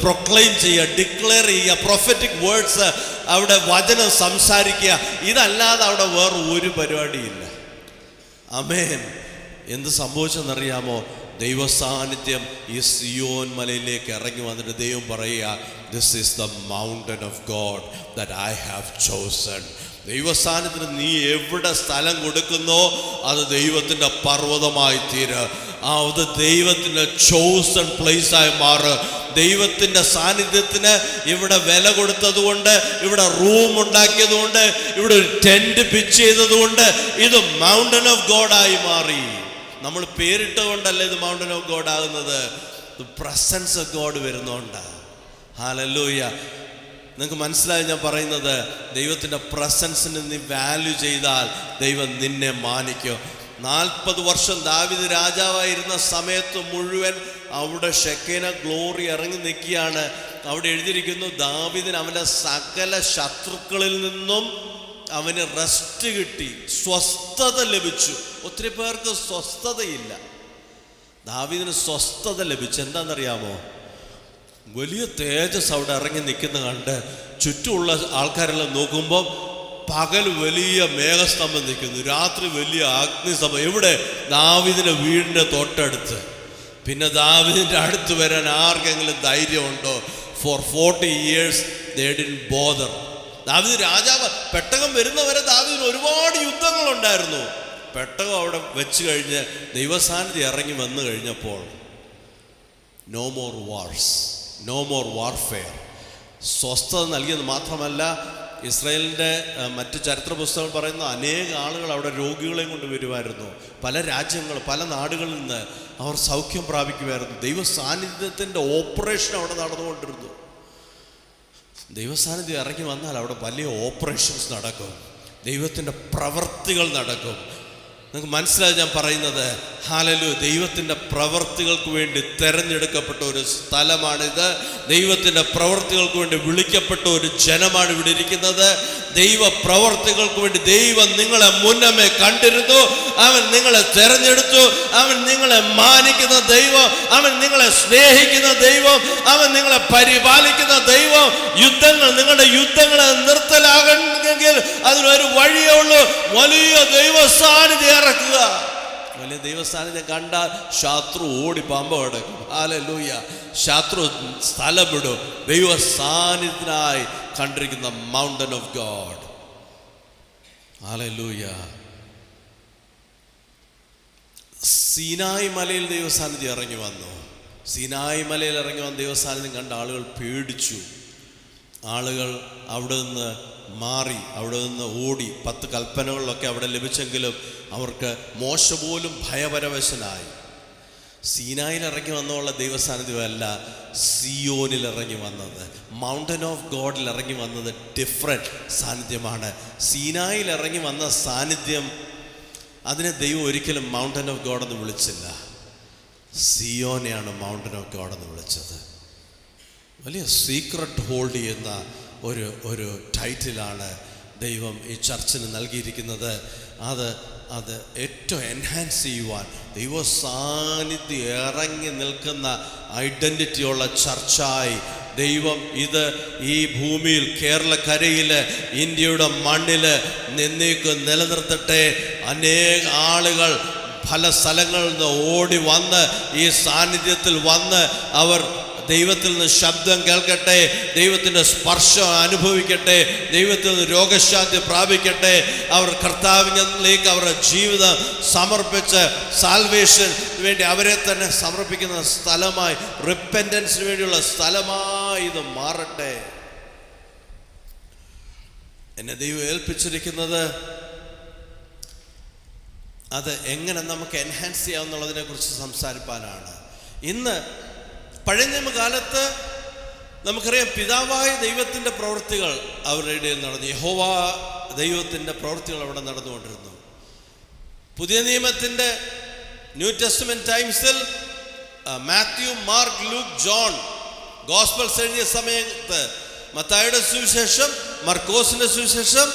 പ്രൊക്ലെയിം ചെയ്യുക, ഡിക്ലെയർ ചെയ്യുക, പ്രൊഫറ്റിക് വേർഡ്സ് അവിടെ വചനം സംസാരിക്കുക. ഇതല്ലാതെ അവിടെ വേറെ ഒരു പരിപാടിയില്ല. ആമേൻ. എന്ത് സംഭവിച്ചെന്നറിയാമോ? ദൈവസാന്നിധ്യം ഈ സിയോൻ മലയിലേക്ക് ഇറങ്ങി വന്നിട്ട് ദൈവം പറയുക, this is the mountain of God that I have chosen. ദൈവസാന്നിധ്യത്തിന് നീ എവിടെ സ്ഥലം കൊടുക്കുന്നോ അത് ദൈവത്തിൻ്റെ പർവ്വതമായി തീര്. അത് ദൈവത്തിൻ്റെ ചോസൺ പ്ലേസായി മാറ്. ദൈവത്തിൻ്റെ സാന്നിധ്യത്തിന് ഇവിടെ വില കൊടുത്തതുകൊണ്ട്, ഇവിടെ റൂം ഉണ്ടാക്കിയതുകൊണ്ട്, ഇവിടെ ഒരു ടെന്റ് പിച്ച് ചെയ്തതുകൊണ്ട് ഇത് മൗണ്ടൻ ഓഫ് ഗോഡായി മാറി. നമ്മൾ പേരിട്ടുകൊണ്ടല്ല ഇത് മൗണ്ടൻ ഓഫ് ഗോഡ് ആകുന്നത്. പ്രസൻസ് ഓഫ് ഗോഡ് വരുന്നോണ്ടാ. ഹല്ലേലൂയ. നിങ്ങൾക്ക് മനസ്സിലായി ഞാൻ പറയുന്നത്? ദൈവത്തിൻ്റെ പ്രസൻസിന് നീ വാല്യൂ ചെയ്താൽ ദൈവം നിന്നെ മാനിക്കും. 40 വർഷം ദാവീദ് രാജാവായിരുന്ന സമയത്ത് മുഴുവൻ അവിടെ ഷെക്കേന ഗ്ലോറി ഇറങ്ങി നിൽക്കുകയാണ്. അവിടെ എഴുതിയിരിക്കുന്നു, ദാവീദിന് അവൻ്റെ സകല ശത്രുക്കളിൽ നിന്നും അവന് റെസ്റ്റ് കിട്ടി, സ്വസ്ഥത ലഭിച്ചു. ഒത്തിരി പേർക്ക് സ്വസ്ഥതയില്ല. ദാവീദിന് സ്വസ്ഥത ലഭിച്ചു. എന്താണെന്നറിയാമോ? വലിയ തേജസ് അവിടെ ഇറങ്ങി നിൽക്കുന്ന കണ്ട് ചുറ്റുമുള്ള ആൾക്കാരെല്ലാം നോക്കുമ്പോൾ പകൽ വലിയ മേഘസ്തംഭം നിൽക്കുന്നു, രാത്രി വലിയ അഗ്നിസ്തംഭം. എവിടെ? ദാവീദിന്റെ വീടിന്റെ തൊട്ടടുത്ത്. പിന്നെ ദാവീദിന്റെ അടുത്ത് വരാൻ ആർക്കെങ്കിലും ധൈര്യമുണ്ടോ? For 40 years they didn't bother. ദാവീദ് രാജാവ് പെട്ടകം വരുന്നവരെ ദാവീദിന് ഒരുപാട് യുദ്ധങ്ങളുണ്ടായിരുന്നു. പെട്ടകം അവിടെ വെച്ച് കഴിഞ്ഞ് ദൈവസാന്നിധ്യം ഇറങ്ങി വന്നു കഴിഞ്ഞപ്പോൾ no more wars, no more warfare. സ്വസ്ഥത നൽകിയത് മാത്രമല്ല, ഇസ്രായേലിൻ്റെ മറ്റ് ചരിത്ര പുസ്തകങ്ങൾ പറയുന്ന അനേക ആളുകൾ അവിടെ രോഗികളെയും കൊണ്ട് വരുമായിരുന്നു. പല രാജ്യങ്ങൾ, പല നാടുകളിൽ നിന്ന് അവർ സൗഖ്യം പ്രാപിക്കുമായിരുന്നു. ദൈവ സാന്നിധ്യത്തിൻ്റെ ഓപ്പറേഷൻ അവിടെ നടന്നുകൊണ്ടിരുന്നു. ദൈവസാന്നിധ്യം ഇറങ്ങി വന്നാൽ അവിടെ വലിയ ഓപ്പറേഷൻസ് നടക്കും. ദൈവത്തിൻ്റെ പ്രവൃത്തികൾ നടക്കും. നിങ്ങൾക്ക് മനസ്സിലായി ഞാൻ പറയുന്നത്? ഹല്ലേലൂയ. ദൈവത്തിൻ്റെ പ്രവൃത്തികൾക്ക് വേണ്ടി തെരഞ്ഞെടുക്കപ്പെട്ട ഒരു സ്ഥലമാണിത്. ദൈവത്തിൻ്റെ പ്രവൃത്തികൾക്ക് വേണ്ടി വിളിക്കപ്പെട്ട ഒരു ജനമാണ് ഇവിടെ ഇരിക്കുന്നത്. ദൈവ പ്രവൃത്തികൾക്ക് വേണ്ടി ദൈവം നിങ്ങളെ മുന്നമേ കണ്ടിരുന്നു. അവൻ നിങ്ങളെ തെരഞ്ഞെടുത്തു. അവൻ നിങ്ങളെ മാനിക്കുന്ന ദൈവം, അവൻ നിങ്ങളെ സ്നേഹിക്കുന്ന ദൈവം, അവൻ നിങ്ങളെ പരിപാലിക്കുന്ന ദൈവം. നിങ്ങളുടെ യുദ്ധങ്ങളെ നിർത്തലാകണമെങ്കിൽ അതിനൊരു വഴിയേ ഉള്ളൂ. വലിയ ദൈവ സാന്നിധ്യം ഇറക്കുക. വലിയ ദൈവസാന്നിധ്യം കണ്ടാൽ ശത്രു ഓടി പാമ്പ കിടക്കും. ഹല്ലേലൂയ. ശത്രു സ്ഥലം വിടും. ദൈവ സാന്നിധ്യത്തിനായി കണ്ടിരിക്കുന്ന മൗണ്ടൻ ഓഫ് ഗോഡ്. ഹല്ലേലൂയ. സീനായി മലയിൽ ദൈവസാന്നിധ്യം ഇറങ്ങി വന്നു. സീനായി മലയിൽ ഇറങ്ങി വന്ന ദൈവസാന്നിധ്യം കണ്ട ആളുകൾ പേടിച്ചു. ആളുകൾ അവിടെ നിന്ന് മാറി, അവിടെ നിന്ന് ഓടി. 10 കൽപ്പനകളിലൊക്കെ അവിടെ ലഭിച്ചെങ്കിലും അവർക്ക് മോശ പോലും ഭയപരവശനായി. സീനായിൽ ഇറങ്ങി വന്നുള്ള ദൈവസാന്നിധ്യമല്ല സിയോനിൽ ഇറങ്ങി വന്നത്. മൗണ്ടൻ ഓഫ് ഗോഡിൽ ഇറങ്ങി വന്നത് ഡിഫറെൻറ്റ് സാന്നിധ്യമാണ്. സീനായിൽ ഇറങ്ങി വന്ന സാന്നിധ്യം, അതിനെ ദൈവം ഒരിക്കലും മൗണ്ടൻ ഓഫ് ഗോഡ് എന്ന് വിളിച്ചില്ല. സിയോനെയാണ് മൗണ്ടൻ ഓഫ് ഗോഡ് എന്ന് വിളിച്ചത്. വലിയ സീക്രട്ട് ഹോൾഡ് ചെയ്യുന്ന ഒരു ടൈറ്റിലാണ് ദൈവം ഈ ചർച്ചിന് നൽകിയിരിക്കുന്നത്. അത് ഏറ്റവും എൻഹാൻസ് ചെയ്യുവാൻ, ദൈവ സാന്നിധ്യം ഇറങ്ങി നിൽക്കുന്ന ഐഡൻറ്റിറ്റിയുള്ള ചർച്ചായി ദൈവം ഇത് ഈ ഭൂമിയിൽ, കേരളക്കരയിൽ, ഇന്ത്യയുടെ മണ്ണിൽ നിലനിർത്തട്ടെ. അനേക ആളുകൾ പല സ്ഥലങ്ങളിൽ നിന്ന് ഓടി വന്ന് ഈ സാന്നിധ്യത്തിൽ വന്ന് അവർ ദൈവത്തിൽ നിന്ന് ശബ്ദം കേൾക്കട്ടെ, ദൈവത്തിൻ്റെ സ്പർശം അനുഭവിക്കട്ടെ, ദൈവത്തിൽ നിന്ന് രോഗശാന്തി പ്രാപിക്കട്ടെ. അവർ കർത്താവിലേക്ക് അവരുടെ ജീവിതം സമർപ്പിച്ച് സാൽവേഷന് വേണ്ടി അവരെ തന്നെ സമർപ്പിക്കുന്ന സ്ഥലമായി, റിപ്പൻറ്റൻസിന് വേണ്ടിയുള്ള സ്ഥലമായി ഇത് മാറട്ടെ. എന്നെ ദൈവം ഏൽപ്പിച്ചിരിക്കുന്നത് അത് എങ്ങനെ നമുക്ക് എൻഹാൻസ് ചെയ്യാമെന്നുള്ളതിനെ കുറിച്ച് സംസാരിപ്പാനാണ്. ഇന്ന് പഴയ നിയമകാലത്ത് നമുക്കറിയാം, പിതാവായ ദൈവത്തിൻ്റെ പ്രവൃത്തികൾ അവരുടെ ഇടയിൽ നടന്നു. യഹോവ ദൈവത്തിൻ്റെ പ്രവൃത്തികൾ അവിടെ നടന്നുകൊണ്ടിരുന്നു. പുതിയ നിയമത്തിൻ്റെ ന്യൂ ടെസ്റ്റ്മെന്റ് ടൈംസിൽ Matthew, Mark, Luke, John gospels എഴുതിയ സമയത്ത് മത്തായിയുടെ സുവിശേഷം, മർക്കോസിൻ്റെ സുവിശേഷം,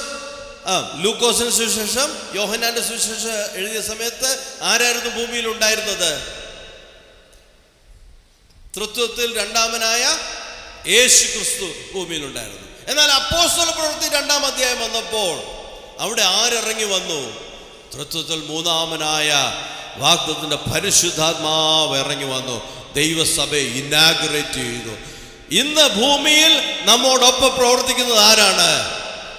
ലൂക്കോസിൻ്റെ സുവിശേഷം, യോഹന്നാന്റെ സുവിശേഷം എഴുതിയ സമയത്ത് ആരായിരുന്നു ഭൂമിയിൽ ഉണ്ടായിരുന്നത്? തൃത്വത്തിൽ രണ്ടാമനായ യേശു ക്രിസ്തു ഭൂമിയിലുണ്ടായിരുന്നു. എന്നാൽ അപ്പോസ്തല പ്രവൃത്തി 2-ാം അധ്യായം വന്നപ്പോൾ അവിടെ ആരിറങ്ങി വന്നു? തൃത്വത്തിൽ 3-ാമനായ വാഗ്ദത്തത്തിന്റെ പരിശുദ്ധാത്മാവ് ഇറങ്ങി വന്നു. ദൈവസഭയെ ഇനാഗുറേറ്റ് ചെയ്തു. ഇന്ന് ഭൂമിയിൽ നമ്മോടൊപ്പം പ്രവർത്തിക്കുന്നത് ആരാണ്?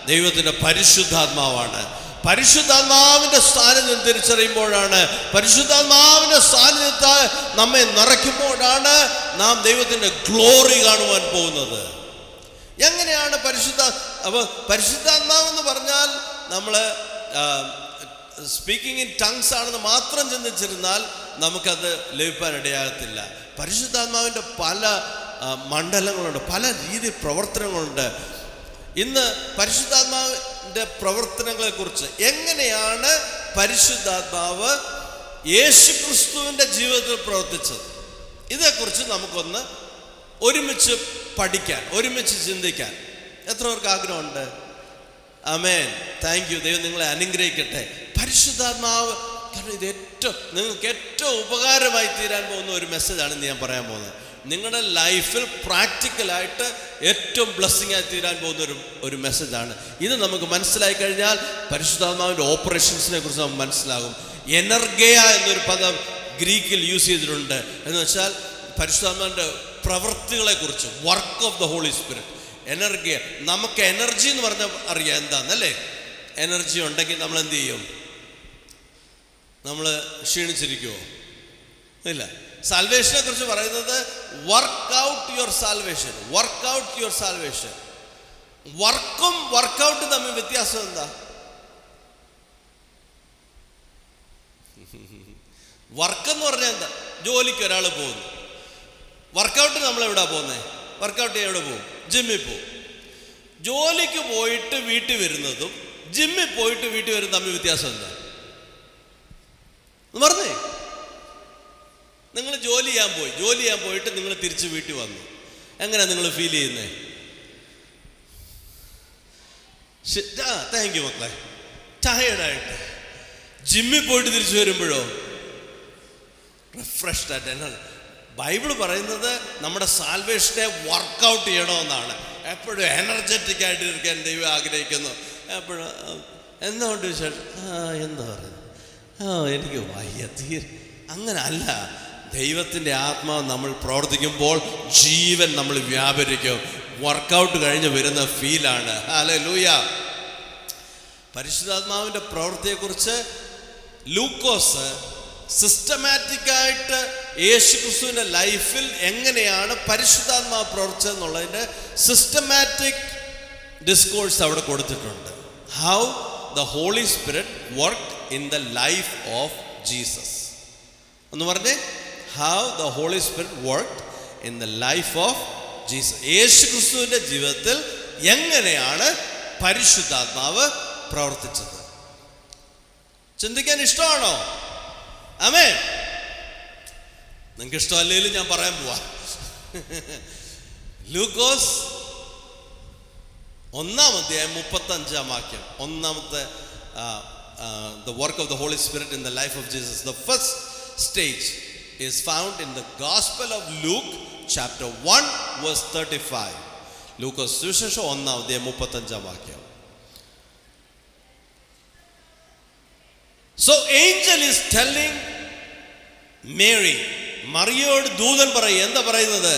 ദൈവത്തിന്റെ പരിശുദ്ധാത്മാവാണ്. പരിശുദ്ധാത്മാവിന്റെ സാന്നിധ്യം തിരിച്ചറിയുമ്പോഴാണ്, പരിശുദ്ധാത്മാവിന്റെ സാന്നിധ്യത്താൽ നമ്മെ നിറയ്ക്കുമ്പോഴാണ് നാം ദൈവത്തിന്റെ ഗ്ലോറി കാണുവാൻ പോകുന്നത്. എങ്ങനെയാണ് പരിശുദ്ധാത്മാവെന്ന് പറഞ്ഞാൽ നമ്മൾ സ്പീക്കിംഗ് ഇൻ ടങ്സ് ആണെന്ന് മാത്രം ചിന്തിച്ചിരുന്നാൽ നമുക്കത് ലഭിക്കാനിടയാകത്തില്ല. പരിശുദ്ധാത്മാവിൻ്റെ പല മണ്ഡലങ്ങളുണ്ട്, പല രീതി പ്രവർത്തനങ്ങളുണ്ട്. ഇന്ന് പരിശുദ്ധാത്മാവിൻ്റെ പ്രവർത്തനങ്ങളെക്കുറിച്ച്, എങ്ങനെയാണ് പരിശുദ്ധാത്മാവ് യേശുക്രിസ്തുവിൻ്റെ ജീവിതത്തിൽ പ്രവർത്തിച്ചത്, ഇതേക്കുറിച്ച് നമുക്കൊന്ന് ഒരുമിച്ച് പഠിക്കാൻ, ഒരുമിച്ച് ചിന്തിക്കാൻ എത്ര പേർക്ക് ആഗ്രഹമുണ്ട്? ആമേൻ. Thank you. ദൈവം നിങ്ങളെ അനുഗ്രഹിക്കട്ടെ. പരിശുദ്ധാത്മാവ്, കാരണം ഇത് നിങ്ങൾക്ക് ഏറ്റവും ഉപകാരമായി തീരാൻ പോകുന്ന ഒരു മെസ്സേജാണ് ഇന്ന് ഞാൻ പറയാൻ പോകുന്നത്. നിങ്ങളുടെ ലൈഫിൽ പ്രാക്ടിക്കലായിട്ട് ഏറ്റവും ബ്ലെസ്സിങ് ആയി തീരാൻ പോകുന്ന ഒരു മെസ്സേജാണ് ഇത്. നമുക്ക് മനസ്സിലായി കഴിഞ്ഞാൽ പരിശുദ്ധാത്മാവിൻ്റെ ഓപ്പറേഷൻസിനെ കുറിച്ച് നമുക്ക് മനസ്സിലാകും. എനർഗയ എന്നൊരു പദം ഗ്രീക്കിൽ യൂസ് ചെയ്തിട്ടുണ്ട്. എന്ന് വെച്ചാൽ പരിശുദ്ധാത്മാവിൻ്റെ പ്രവൃത്തികളെക്കുറിച്ച്, work of the holy Spirit. എനർഗയ, നമുക്ക് എനർജി എന്ന് പറഞ്ഞാൽ അറിയാം എന്താണെന്നല്ലേ. എനർജി ഉണ്ടെങ്കിൽ നമ്മൾ എന്ത് ചെയ്യും? നമ്മൾ ക്ഷീണിച്ചിരിക്കുമോ? ഇല്ല. സാൽവേഷനെ കുറിച്ച് പറയുന്നത് work out your salvation, work out your salvation. വർക്കും വർക്കൗട്ടും തമ്മിൽ വ്യത്യാസം എന്താ? വർക്ക് എന്ന് പറഞ്ഞാൽ എന്താ? ജോലിക്ക് ഒരാൾ പോകുന്നു. വർക്കൗട്ട് നമ്മൾ എവിടെയാ പോകുന്നത്? വർക്കൗട്ട് എവിടെ പോകും? ജിമ്മിൽ പോകും. ജോലിക്ക് പോയിട്ട് വീട്ടിൽ വരുന്നതും ജിമ്മിൽ പോയിട്ട് വീട്ടിൽ വരും തമ്മിൽ വ്യത്യാസം എന്താ പറഞ്ഞേ? നിങ്ങൾ ജോലി ചെയ്യാൻ പോയിട്ട് നിങ്ങൾ തിരിച്ച് വീട്ടിൽ വന്നു, എങ്ങനെയാ നിങ്ങൾ ഫീൽ ചെയ്യുന്നേ? താങ്ക് യു മക്കളെ. ടയേർഡായിട്ട് ജിമ്മിൽ പോയിട്ട് തിരിച്ചു വരുമ്പോഴോ റിഫ്രഷ്ഡ് ആയിട്ട്. ബൈബിൾ പറയുന്നത് നമ്മുടെ സാൽവേഷനെ വർക്കൗട്ട് ചെയ്യണമെന്നാണ്. എപ്പോഴും എനർജറ്റിക് ആയിട്ട് ഇരിക്കാൻ ദൈവം ആഗ്രഹിക്കുന്നു. എപ്പോഴും എന്തുകൊണ്ട് വിശേഷം? എന്താ പറയുന്നത്? എനിക്ക് വയ്യ തീരെ. അങ്ങനെ അല്ല. ദൈവത്തിൻ്റെ ആത്മാവ് നമ്മൾ പ്രവർത്തിക്കുമ്പോൾ ജീവൻ നമ്മൾ വ്യാപരിക്കും. വർക്കൗട്ട് കഴിഞ്ഞ് വരുന്ന ഫീലാണ്. ഹല്ലേലൂയ. പരിശുദ്ധാത്മാവിൻ്റെ പ്രവൃത്തിയെക്കുറിച്ച് ലൂക്കോസ് സിസ്റ്റമാറ്റിക്കായിട്ട് യേശുക്രിസ്തുവിൻ്റെ ലൈഫിൽ എങ്ങനെയാണ് പരിശുദ്ധാത്മാവ് പ്രവർത്തിച്ചതെന്നുള്ളതിൻ്റെ സിസ്റ്റമാറ്റിക് ഡിസ്കോഴ്സ് അവിടെ കൊടുത്തിട്ടുണ്ട്. How the holy spirit worked in the life of Jesus എന്ന് പറഞ്ഞേ. How the holy spirit worked in the life of Jesus. യേശുക്രിസ്തുവിൻ്റെ ജീവിതത്തിൽ എങ്ങനെയാണ് പരിശുദ്ധാത്മാവ് പ്രവർത്തിച്ചത്? ചിന്തിക്കാൻ ഇഷ്ടമാണോ? ആമേൻ. നിങ്ങൾക്ക് ഇഷ്ടമല്ലെങ്കിലും ഞാൻ പറയാൻ പോവാ. ലൂക്കോസ് 1-35 വാക്യം. ഒന്നാമത്തെ the work of the Holy Spirit in the life of Jesus. The first stage is found in the Gospel of Luke chapter 1 verse 35. ലൂക്കോസ് സുവിശേഷം 1-35 വാക്യം. So angel is telling Mary, മറിയോട് ദൂതൻ പറയും. എന്താ പറയുന്നത്?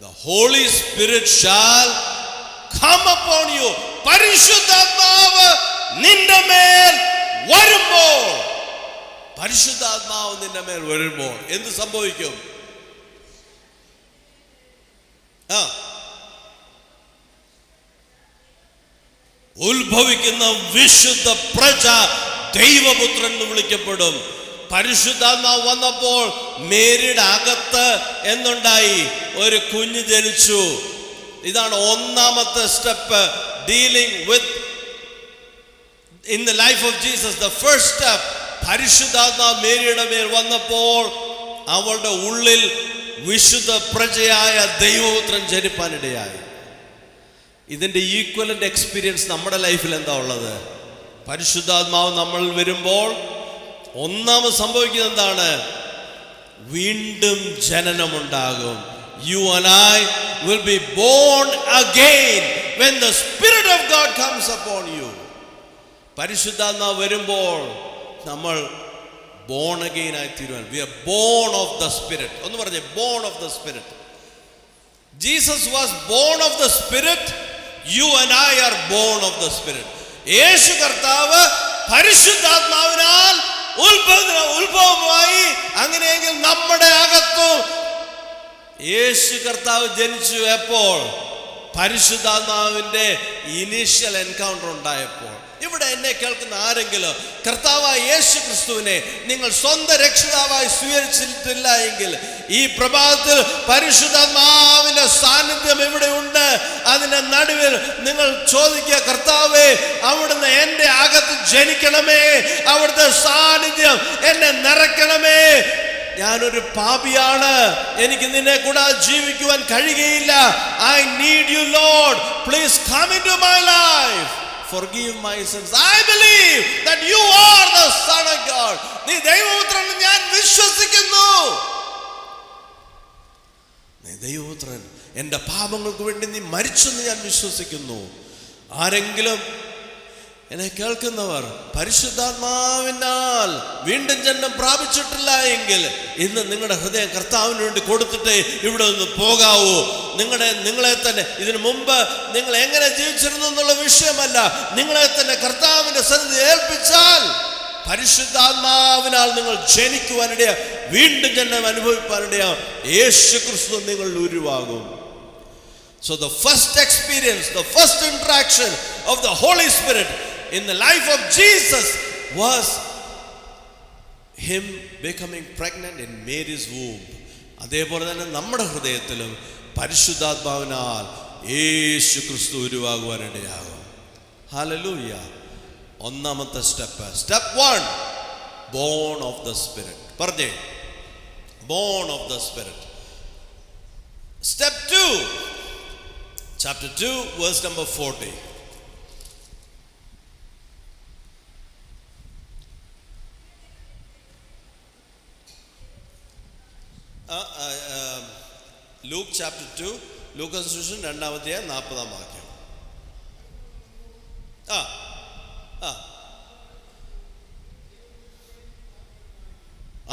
The Holy Spirit shall come upon you. പരിശുദ്ധാത്മാവ് നിന്റെ മേൽ വരുമ്പോൾ, പരിശുദ്ധാത്മാവ് നിന്റെ മേൽ വരുമ്പോൾ എന്ത് സംഭവിക്കും? ഉത്ഭവിക്കുന്ന വിശുദ്ധ പ്രജ ദൈവപുത്രൻ എന്ന് വിളിക്കപ്പെടും. പരിശുദ്ധാത്മാവ് വന്നപ്പോൾ മേരിയുടെ അകത്ത് എന്തുണ്ടായി? ഒരു കുഞ്ഞ് ജനിച്ചു. ഇതാണ് ഒന്നാമത്തെ step dealing with in the life of Jesus. The first step, പരിശുദ്ധാത്മാവ് മേരിയുടെ മേൽ വന്നപ്പോൾ അവളുടെ ഉള്ളിൽ വിശുദ്ധ പ്രജയായ ദൈവപുത്രൻ ജനിപ്പാനിടയായി. ഇതിൻ്റെ ഈക്വലന്റ് എക്സ്പീരിയൻസ് നമ്മുടെ ലൈഫിൽ എന്താ ഉള്ളത്? പരിശുദ്ധാത്മാവ് നമ്മൾ വരുമ്പോൾ ഒന്നാമത് സംഭവിക്കുന്നത് എന്താണ്? വീണ്ടും ജനനമുണ്ടാകും. You and I will be born again when the Spirit of God comes upon you. പരിശുദ്ധാത്മാവ് വരുമ്പോൾ നമ്മൾ born again ആയി തീരുവാൻ. We are born of the Spirit. ഒന്ന് പറഞ്ഞേ, born of the Spirit. Jesus was born of the Spirit. You and I are born of the Spirit. യേശു കർത്താവ് പരിശുദ്ധാത്മാവിനാൽ ഉത്ഭവമായി. അങ്ങനെയെങ്കിൽ നമ്മുടെ അകത്തും യേശു കർത്താവ് ജനിച്ചു. എപ്പോൾ? പരിശുദ്ധാത്മാവിന്റെ ഇനീഷ്യൽ എൻകൗണ്ടർ ഉണ്ടായപ്പോൾ. ഇവിടെ എന്നെ കേൾക്കുന്ന ആരെങ്കിലും കർത്താവായ യേശു ക്രിസ്തുവിനെ നിങ്ങൾ സ്വന്തം രക്ഷിതാവായി സ്വീകരിച്ചിട്ടില്ല എങ്കിൽ ഈ പ്രഭാതത്തിൽ പരിശുദ്ധാത്മാവിന്റെ സാന്നിധ്യം ഇവിടെ ഉണ്ട്. അതിന്റെ നടുവിൽ നിങ്ങൾ ചോദിക്കുക, കർത്താവേ, അവിടുന്ന് എന്റെ അകത്ത് ജനിക്കണമേ, അവിടുത്തെ സാന്നിധ്യം എന്നെ നിറയ്ക്കണമേ. ഞാനൊരു പാപിയാണ്, എനിക്ക് നിന്നെ കൂടാതെ ജീവിക്കുവാൻ കഴിയുകയില്ല. I need you, Lord. Please come into my life. Forgive my sins. I believe that you are the Son of God. നീ ദൈവപുത്രൻ ഞാൻ വിശ്വസിക്കുന്നു. നീ ദൈവപുത്രൻ, എൻ്റെ പാപങ്ങൾക്ക് വേണ്ടി നീ മരിച്ചെന്ന് ഞാൻ വിശ്വസിക്കുന്നു. ആരെങ്കിലും എന്നെ കേൾക്കുന്നവർ പരിശുദ്ധാത്മാവിനാൽ വീണ്ടും ജന്മം പ്രാപിച്ചിട്ടില്ല എങ്കിൽ ഇന്ന് നിങ്ങളുടെ ഹൃദയം കർത്താവിന് വേണ്ടി കൊടുത്തിട്ട് ഇവിടെ നിന്ന് പോകാവൂ. നിങ്ങളെ തന്നെ, ഇതിനു മുമ്പ് നിങ്ങൾ എങ്ങനെ ജീവിച്ചിരുന്നു എന്നുള്ള വിഷയമല്ല, നിങ്ങളെ തന്നെ കർത്താവിന്റെ സന്നിധി ഏൽപ്പിച്ചാൽ പരിശുദ്ധാത്മാവിനാൽ നിങ്ങൾ ജനിക്കുവാനിടയാ, വീണ്ടും ജന്മം അനുഭവിക്കാനിടയാ. യേശു ക്രിസ്തു നിങ്ങളിൽ ഉരുവാകും. So the first experience, the first interaction of the Holy Spirit in the life of Jesus was him becoming pregnant in Mary's womb. അതേപോലെ തന്നെ നമ്മുടെ ഹൃദയത്തിലും പരിശുദ്ധാത്മാവിനാൽ യേശു ക്രിസ്തു ഉരുവാകുവാനിടയാകും. ഹല്ലേലൂയ. ഒന്നാമത്തെ step, step 1, born of the spirit. പറഞ്ഞേ, born of the spirit. Step 2, chapter 2 verse number 40. Luke chapter 2, ലൂക്കോസ് സുവിശേഷം 2-ാം അധ്യായം 40-ാം വാക്യം.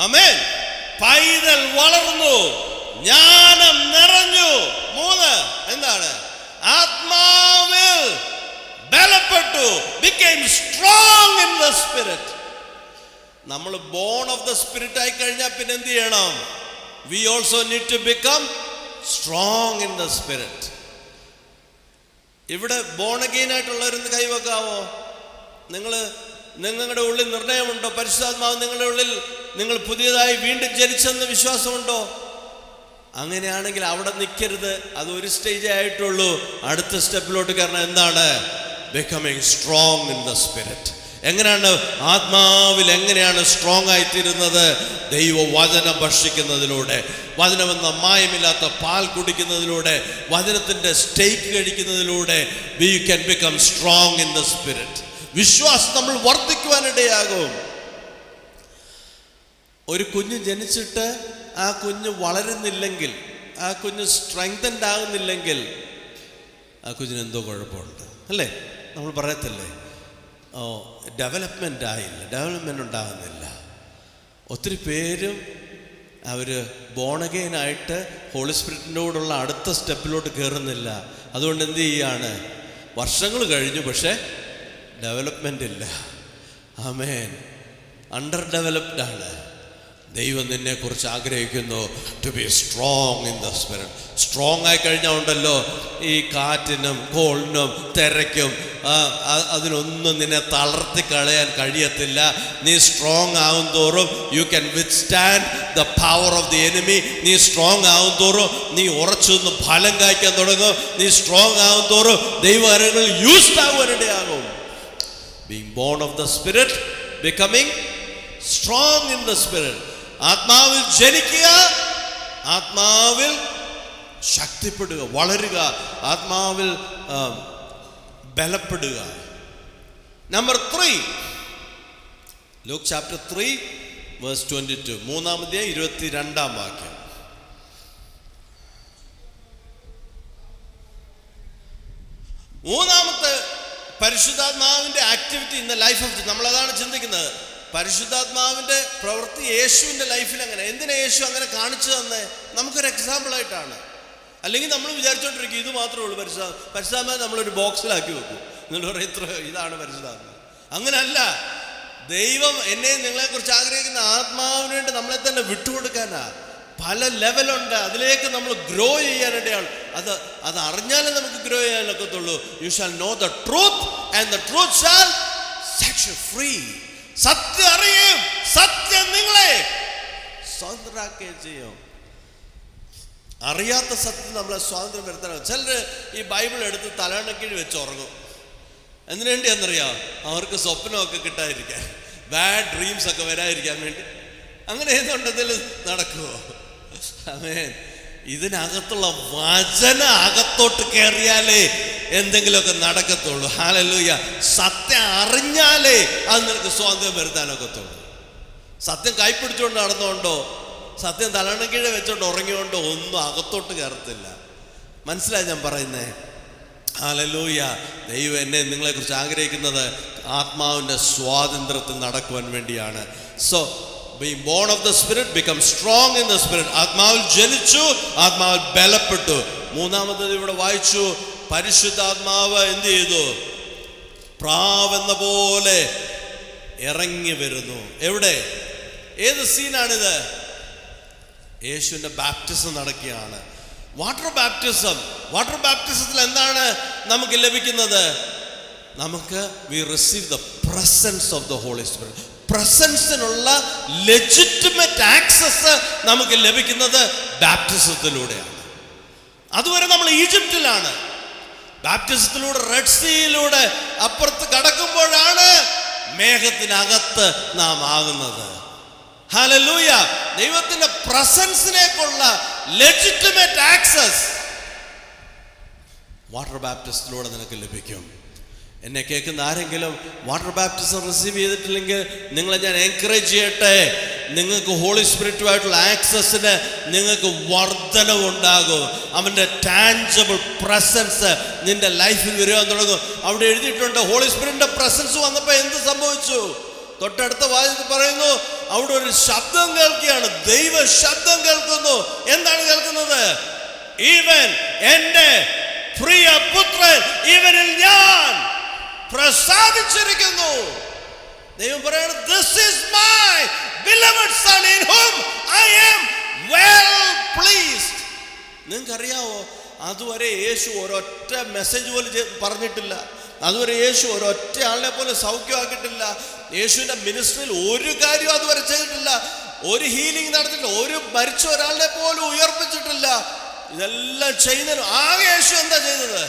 ആമേൻ. പൈതൽ വളർന്നു, ജ്ഞാനം നിറഞ്ഞു. 3, എന്താണ്? ആത്മാവിൽ ബലപ്പെട്ടു, became strong in the spirit. നമ്മൾ ബോൺ ഓഫ് ദ സ്പിരിറ്റ് ആയി കഴിഞ്ഞാൽ പിന്നെ എന്ത് ചെയ്യണം? We also need to become strong in the spirit. ഇവിടെ ബോൺ അഗെയിൻ ആയിട്ടുള്ളവരൊന്ന് കൈവെക്കാവോ? നിങ്ങളുടെ ഉള്ളിൽ നിർണയമുണ്ടോ? പരിശുദ്ധാത്മാവ് നിങ്ങളുടെ ഉള്ളിൽ നിങ്ങൾ പുതിയതായി വീണ്ടും ജനിച്ചെന്ന് വിശ്വാസമുണ്ടോ? അങ്ങനെയാണെങ്കിൽ അവിടെ നിൽക്കരുത്. അത് ഒരു സ്റ്റേജേ ആയിട്ടുള്ളൂ. അടുത്ത സ്റ്റെപ്പിലോട്ട് കാരണം എന്താണ്? Becoming strong in the spirit. എങ്ങനെയാണ് ആത്മാവിൽ എങ്ങനെയാണ് സ്ട്രോങ് ആയിത്തീരുന്നത്? ദൈവവചനം ഭക്ഷിക്കുന്നതിലൂടെ, വചനമെന്ന മായമില്ലാത്ത പാൽ കുടിക്കുന്നതിലൂടെ, വചനത്തിൻ്റെ സ്റ്റേക്ക് കഴിക്കുന്നതിലൂടെ we can become strong in the spirit. വിശ്വാസം നമ്മൾ വർദ്ധിക്കുവാനിടയാകും. ഒരു കുഞ്ഞ് ജനിച്ചിട്ട് ആ കുഞ്ഞ് വളരുന്നില്ലെങ്കിൽ, ആ കുഞ്ഞ് സ്ട്രെങ്തൻഡ് ആകുന്നില്ലെങ്കിൽ ആ കുഞ്ഞിന് എന്തോ കുഴപ്പമുണ്ട്, അല്ലേ? നമ്മൾ പറയത്തില്ലേ, ഡെവലപ്മെൻ്റ് ഉണ്ടാകുന്നില്ല. ഒത്തിരി പേരും അവർ ബോൺ അഗെയിൻ ആയിട്ട് ഹോളി സ്പിരിറ്റിനോടുള്ള അടുത്ത സ്റ്റെപ്പിലോട്ട് കയറുന്നില്ല. അതുകൊണ്ട് എന്ത് ചെയ്യാണ്? വർഷങ്ങൾ കഴിഞ്ഞു, പക്ഷേ ഡെവലപ്മെൻ്റ് ഇല്ല. ആമേൻ. അണ്ടർ ഡെവലപ്ഡ് ആണ്. ദൈവം നിന്നെക്കുറിച്ച് ആഗ്രഹിക്കുന്നു to be strong in the spirit. Strong ആയി കഴിഞ്ഞാൽ ഉണ്ടല്ലോ, ഈ കാറ്റിനും കോളിനും തിരക്കും അതിനൊന്നും നിന്നെ തളർത്തി കളയാൻ കഴിയത്തില്ല. നീ സ്ട്രോങ് ആവും തോറും you can withstand the power of the enemy. നീ സ്ട്രോങ് ആവും തോറും നീ ഉറച്ചു നിന്ന് ഫലം കായ്ക്കാൻ തുടങ്ങും. നീ സ്ട്രോങ് ആവും തോറും ദൈവകാര്യങ്ങളിൽ യൂസ്ഡ് ആകുവാനിടയാകും. Being born of the spirit, becoming strong in the spirit. ആത്മാവിൽ ജനിക്കുക, ആത്മാവിൽ ശക്തിപ്പെടുക, വളരുക, ആത്മാവിൽ ബലപ്പെടുക. നമ്പർ 3, ലൂക്ക് ചാപ്റ്റർ 3 വേഴ്സ് 22, 3-ാം അധ്യായം 22-ാം വാക്യം. മൂന്നാമത്തെ പരിശുദ്ധാത്മാവിന്റെ activity in the life of, നമ്മളതാണ് ചിന്തിക്കുന്നത്. പരിശുദ്ധാത്മാവിന്റെ പ്രവൃത്തി യേശുവിന്റെ ലൈഫിൽ അങ്ങനെ. എന്തിനാ യേശു അങ്ങനെ കാണിച്ചു തന്നെ? നമുക്കൊരു എക്സാമ്പിൾ ആയിട്ടാണ്. അല്ലെങ്കിൽ നമ്മൾ വിചാരിച്ചോണ്ടിരിക്കും ഇത് മാത്രമേ ഉള്ളൂ പരിശുദ്ധാത്മാവ് നമ്മളൊരു ബോക്സിലാക്കി വെക്കും. നിങ്ങൾ പറയും ഇത്ര ഇതാണ് പരിശുദ്ധാത്മാവ്. അങ്ങനല്ല. ദൈവം എന്നെ നിങ്ങളെക്കുറിച്ച് ആഗ്രഹിക്കുന്ന ആത്മാവിന് വേണ്ടി നമ്മളെ തന്നെ വിട്ടുകൊടുക്കാനാ. പല ലെവലുണ്ട്, അതിലേക്ക് നമ്മൾ ഗ്രോ ചെയ്യാനിടയാണ്. അത് അറിഞ്ഞാലേ നമുക്ക് ഗ്രോ ചെയ്യാനൊക്കത്തുള്ളൂ. You shall know the truth and the truth shall set you free. സത്യം അറിയും, സത്യം നിങ്ങളെ സ്വതന്ത്രരാക്കുകയും ചെയ്യും. അറിയാത്ത സത്യം നമ്മളെ സ്വാതന്ത്ര്യം വരുത്താനാണ്. ചിലർ ഈ ബൈബിൾ എടുത്ത് തലയണക്കീഴ് വെച്ച് ഉറങ്ങും. എന്തിനു വേണ്ടിയാണെന്നറിയാം? അവർക്ക് സ്വപ്നമൊക്കെ കിട്ടാതിരിക്കാൻ, ബാഡ് ഡ്രീംസ് ഒക്കെ വരാതിരിക്കാൻ വേണ്ടി. അങ്ങനെ എന്തുണ്ടെങ്കിൽ നടക്കുമോ? ആമേൻ. ഇതിനകത്തുള്ള വചന അകത്തോട്ട് കയറിയാലേ എന്തെങ്കിലുമൊക്കെ നടക്കത്തുള്ളൂ. ഹല്ലേലൂയ. സത്യം അറിഞ്ഞാലേ അത് നിനക്ക് സ്വാതന്ത്ര്യം വരുത്താനൊക്കത്തുള്ളൂ. സത്യം കൈപ്പിടിച്ചുകൊണ്ട് നടന്നുകൊണ്ടോ, സത്യം തലണക്കീഴെ വെച്ചോണ്ട് ഉറങ്ങിയോണ്ടോ ഒന്നും അകത്തോട്ട് കയറത്തില്ല. മനസ്സിലായി ഞാൻ പറയുന്നേ? ഹല്ലേലൂയ. ദൈവം എന്നെ നിങ്ങളെക്കുറിച്ച് ആഗ്രഹിക്കുന്നത് ആത്മാവിൻ്റെ സ്വാതന്ത്ര്യത്തിൽ നടക്കുവാൻ വേണ്ടിയാണ്. So being born of the spirit, become strong in the spirit. ആത്മാവിൽ ജനിച്ചു, ആത്മാവിൽ ബലപ്പെട്ടു. മൂന്നാമത്തേത് ഇവിടെ വായിച്ചു, പരിശുദ്ധാത്മാവ് എന്ത് ചെയ്തു? പ്രാവെന്ന പോലെ ഇറങ്ങി വരുന്നു. എവിടെ? ഏത് സീനാണിത്? യേശുവിന്റെ ബാപ്റ്റിസം നടക്കുകയാണ്. Water baptism. വാട്ടർ ബാപ്റ്റിസത്തിൽ എന്താണ് നമുക്ക് ലഭിക്കുന്നത്? നമുക്ക് we receive the presence of the Holy Spirit. പ്രസൻസിനുള്ള ലെജിറ്റിമേറ്റ് ആക്സസ് നമുക്ക് ലഭിക്കുന്നത് ബാപ്റ്റിസത്തിലൂടെയാണ്. അതുവരെ നമ്മൾ ഈജിപ്തിലാണ്. ബാപ്റ്റിസത്തിലൂടെ, റെഡ് സീയിലൂടെ അപ്പുറത്ത് കടക്കുമ്പോഴാണ് മേഘത്തിനകത്ത് നാം ആകുന്നത്. ഹല്ലേലൂയ. ദൈവത്തിന്റെ പ്രസൻസിലേക്കുള്ള ലെജിറ്റിമേറ്റ് ആക്സസ് വാട്ടർ ബാപ്റ്റിസത്തിലൂടെ നിനക്ക് ലഭിക്കും. എന്നെ കേൾക്കുന്ന ആരെങ്കിലും വാട്ടർ ബാപ്റ്റിസം റിസീവ് ചെയ്തിട്ടില്ലെങ്കിൽ നിങ്ങളെ ഞാൻ എൻകറേജ് ചെയ്യട്ടെ. നിങ്ങൾക്ക് ഹോളി സ്പിരിറ്റുമായിട്ടുള്ള ആക്സസിന് നിങ്ങൾക്ക് വർധനവുണ്ടാകും. അവൻ്റെ ടാഞ്ചബിൾ പ്രസൻസ് നിന്റെ ലൈഫിൽ വരുവാൻ തുടങ്ങും. അവിടെ എഴുതിയിട്ടുണ്ട്, ഹോളി സ്പിരിറ്റിന്റെ പ്രസൻസ് വന്നപ്പോൾ എന്ത് സംഭവിച്ചു? തൊട്ടടുത്ത വാചകത്തിൽ പറയുന്നു, അവിടെ ഒരു ശബ്ദം കേൾക്കുകയാണ്. ദൈവ ശബ്ദം കേൾക്കുന്നു. എന്താണ് കേൾക്കുന്നത്? ഇവൻ എൻ്റെ പ്രിയ പുത്രൻ, ഇവനിൽ ഞാൻ പ്രസാദിച്ചിരിക്കുന്നു. ദൈവം പറയാണ്, this is my beloved son in whom I am well pleased. നിങ്ങൾക്കറിയാവോ, അതുവരെ യേശു ഒരൊറ്റ മെസ്സേജ് പോലും പറഞ്ഞിട്ടില്ല. അതുവരെ യേശു ഒരൊറ്റ ആളിനെ പോലെ സൗഖ്യമാക്കിയിട്ടില്ല. യേശുവിൻ്റെ മിനിസ്ട്രിയിൽ ഒരു കാര്യവും അതുവരെ ചെയ്തിട്ടില്ല. ഒരു ഹീലിംഗ് നടത്തിയിട്ടില്ല. ഒരു മരിച്ച ഒരാളിനെ പോലും ഉയർപ്പിച്ചിട്ടില്ല. ഇതെല്ലാം ചെയ്യുന്നതിന് ആകെ യേശു എന്താ ചെയ്തത്?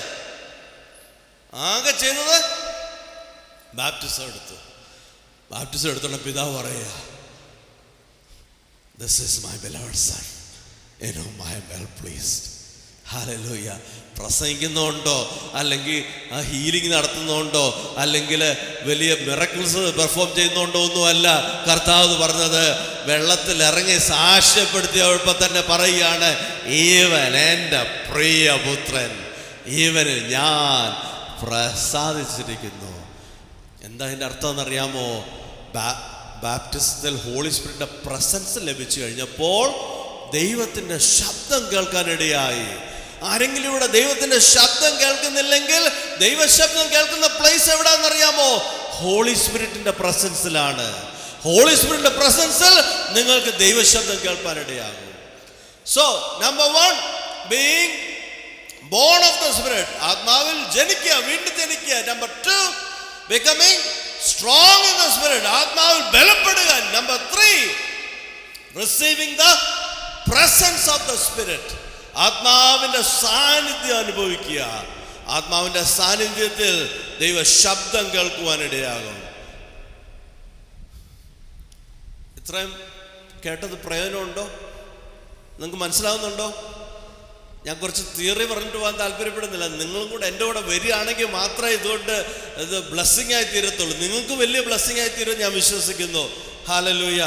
ആകെ ചെയ്തത് ബാപ്റ്റിസം എടുത്തു. ബാപ്റ്റിസം എടുത്തുള്ള പിതാവ് പറയുക, this is my beloved son in whom I am well pleased. Hallelujah. പ്രസംഗിക്കുന്നതുകൊണ്ടോ അല്ലെങ്കിൽ ആ ഹീലിംഗ് നടത്തുന്നതുകൊണ്ടോ അല്ലെങ്കിൽ വലിയ മിറക്കിൾസ് പെർഫോം ചെയ്യുന്നതുകൊണ്ടോ ഒന്നുമല്ല കർത്താവ് പറഞ്ഞത്. വെള്ളത്തിൽ ഇറങ്ങി സാക്ഷ്യപ്പെടുത്തിയപ്പോൾ തന്നെ പറയുകയാണ്, ഇവൻ എൻ്റെ പ്രിയപുത്രൻ, ഇവന് ഞാൻ പ്രസാദിച്ചിരിക്കുന്നു. എന്താ അതിൻ്റെ അർത്ഥം എന്നറിയാമോ? ബാപ്റ്റിസത്തിൽ ഹോളി സ്പിരിറ്റിന്റെ പ്രസൻസ് ലഭിച്ചു കഴിഞ്ഞപ്പോൾ ദൈവത്തിൻ്റെ ശബ്ദം കേൾക്കാനിടയായി. ആരെങ്കിലും ഇവിടെ ദൈവത്തിന്റെ ശബ്ദം കേൾക്കുന്നില്ലെങ്കിൽ ദൈവശബ്ദം കേൾക്കുന്ന പ്ലേസ് എവിടാന്നറിയാമോ? ഹോളി സ്പിരിറ്റിന്റെ പ്രസൻസിലാണ്. ഹോളി സ്പിരിറ്റിന്റെ പ്രസൻസിൽ നിങ്ങൾക്ക് ദൈവശബ്ദം കേൾക്കാനിടയാകും. So number 1, being born of the spirit, ആത്മാവിൽ ജനിക്കുക, വീണ്ടും ജനിക്കുക. Number 2, becoming strong in the spirit, ആത്മാവിൽ ബലപ്പെടുക. Number 3, receiving the presence of the spirit, ആത്മാവിന്റെ സാന്നിധ്യം അനുഭവിക്കുക. ആത്മാവിന്റെ സാന്നിധ്യത്തിൽ ദൈവ ശബ്ദം കേൾക്കുവാനിടയാകും. ഇത്രയും കേട്ടത് പ്രയോജനമുണ്ടോ? നിങ്ങൾക്ക് മനസ്സിലാവുന്നുണ്ടോ? ഞാൻ കുറച്ച് തിയറി പറഞ്ഞിട്ട് പോകാൻ താല്പര്യപ്പെടുന്നില്ല. നിങ്ങളും കൂടെ എൻ്റെ കൂടെ വരികയാണെങ്കിൽ മാത്രമേ ഇതുകൊണ്ട് ഇത് ബ്ലെസ്സിങ് ആയി തീരത്തുള്ളൂ. നിങ്ങൾക്ക് വലിയ ബ്ലെസ്സിങ് ആയി തീരും ഞാൻ വിശ്വസിക്കുന്നു. Hallelujah.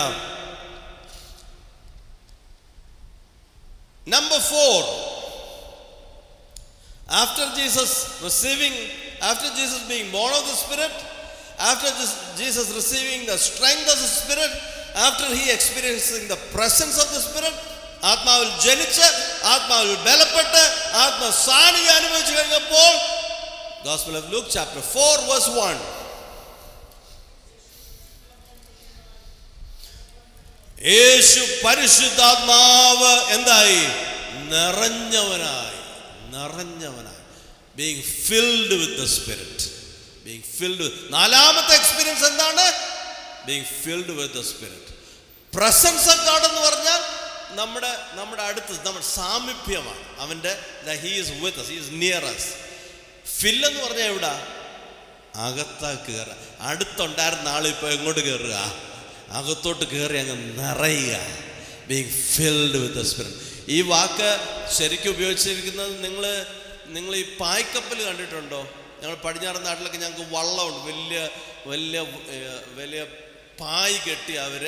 Number 4, after Jesus being born of the Spirit, after Jesus receiving the strength of the Spirit, after he experiencing the presence of the Spirit, ആത്മാവിൽ ജനിച്ച് ആത്മാവിൽ ബലപ്പെട്ട് ആത്മസാന്നിധ്യം അനുഭവിച്ചു കഴിഞ്ഞപ്പോൾ, Gospel of Luke chapter 4 verse 1, യേശു പരിശുദ്ധാത്മാവ് എന്തായി? നിറഞ്ഞവനായി. Being filled with the spirit. നാലാമത്തെ എക്സ്പീരിയൻസ് എന്താണ്? Being filled with the spirit. Presence of God എന്ന് പറഞ്ഞാൽ നമ്മുടെ അടുത്ത്, നമ്മുടെ സാമീപ്യമാണ്. അവൻ്റെ he is with us, he is near us. Fill എന്ന് പറഞ്ഞാൽ എവിടാ? അകത്താ കയറുക. അടുത്തുണ്ടായിരുന്ന ആളിപ്പോൾ എങ്ങോട്ട് കയറുക? അകത്തോട്ട് കയറി അങ്ങ് നിറയുക. Being filled with the spirit. ഈ വാക്ക് ശരിക്കും ഉപയോഗിച്ചിരിക്കുന്നത് നിങ്ങൾ ഈ പായ്ക്കപ്പൽ കണ്ടിട്ടുണ്ടോ? ഞങ്ങൾ പടിഞ്ഞാറൻ നാട്ടിലൊക്കെ ഞങ്ങൾക്ക് വള്ളമുണ്ട്. വലിയ വലിയ വലിയ പായ് കെട്ടി അവർ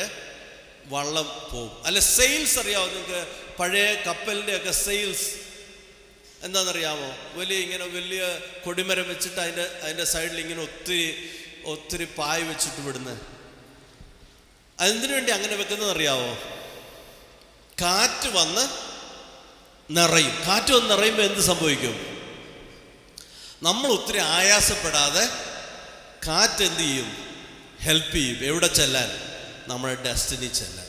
വള്ളം പോകും. അല്ല, സെയിൽസ് അറിയാമോ നിങ്ങൾക്ക്? പഴയ കപ്പലിൻ്റെയൊക്കെ സെയിൽസ് എന്താണെന്നറിയാമോ? വലിയ കൊടിമരം വെച്ചിട്ട് അതിൻ്റെ സൈഡിൽ ഇങ്ങനെ ഒത്തിരി പായ് വെച്ചിട്ട് വിടുന്നത്. അതെന്തിനു വേണ്ടി അങ്ങനെ വെക്കുന്നത് അറിയാവോ? കാറ്റ് വന്ന് നിറയും. കാറ്റ് വന്ന് നിറയുമ്പോൾ എന്ത് സംഭവിക്കും? നമ്മൾ ഒത്തിരി ആയാസപ്പെടാതെ കാറ്റ് എന്ത് ചെയ്യും? ഹെൽപ്പ് ചെയ്യും. എവിടെ ചെല്ലാൻ? നമ്മുടെ ഡെസ്റ്റിനി ചെല്ലാൻ.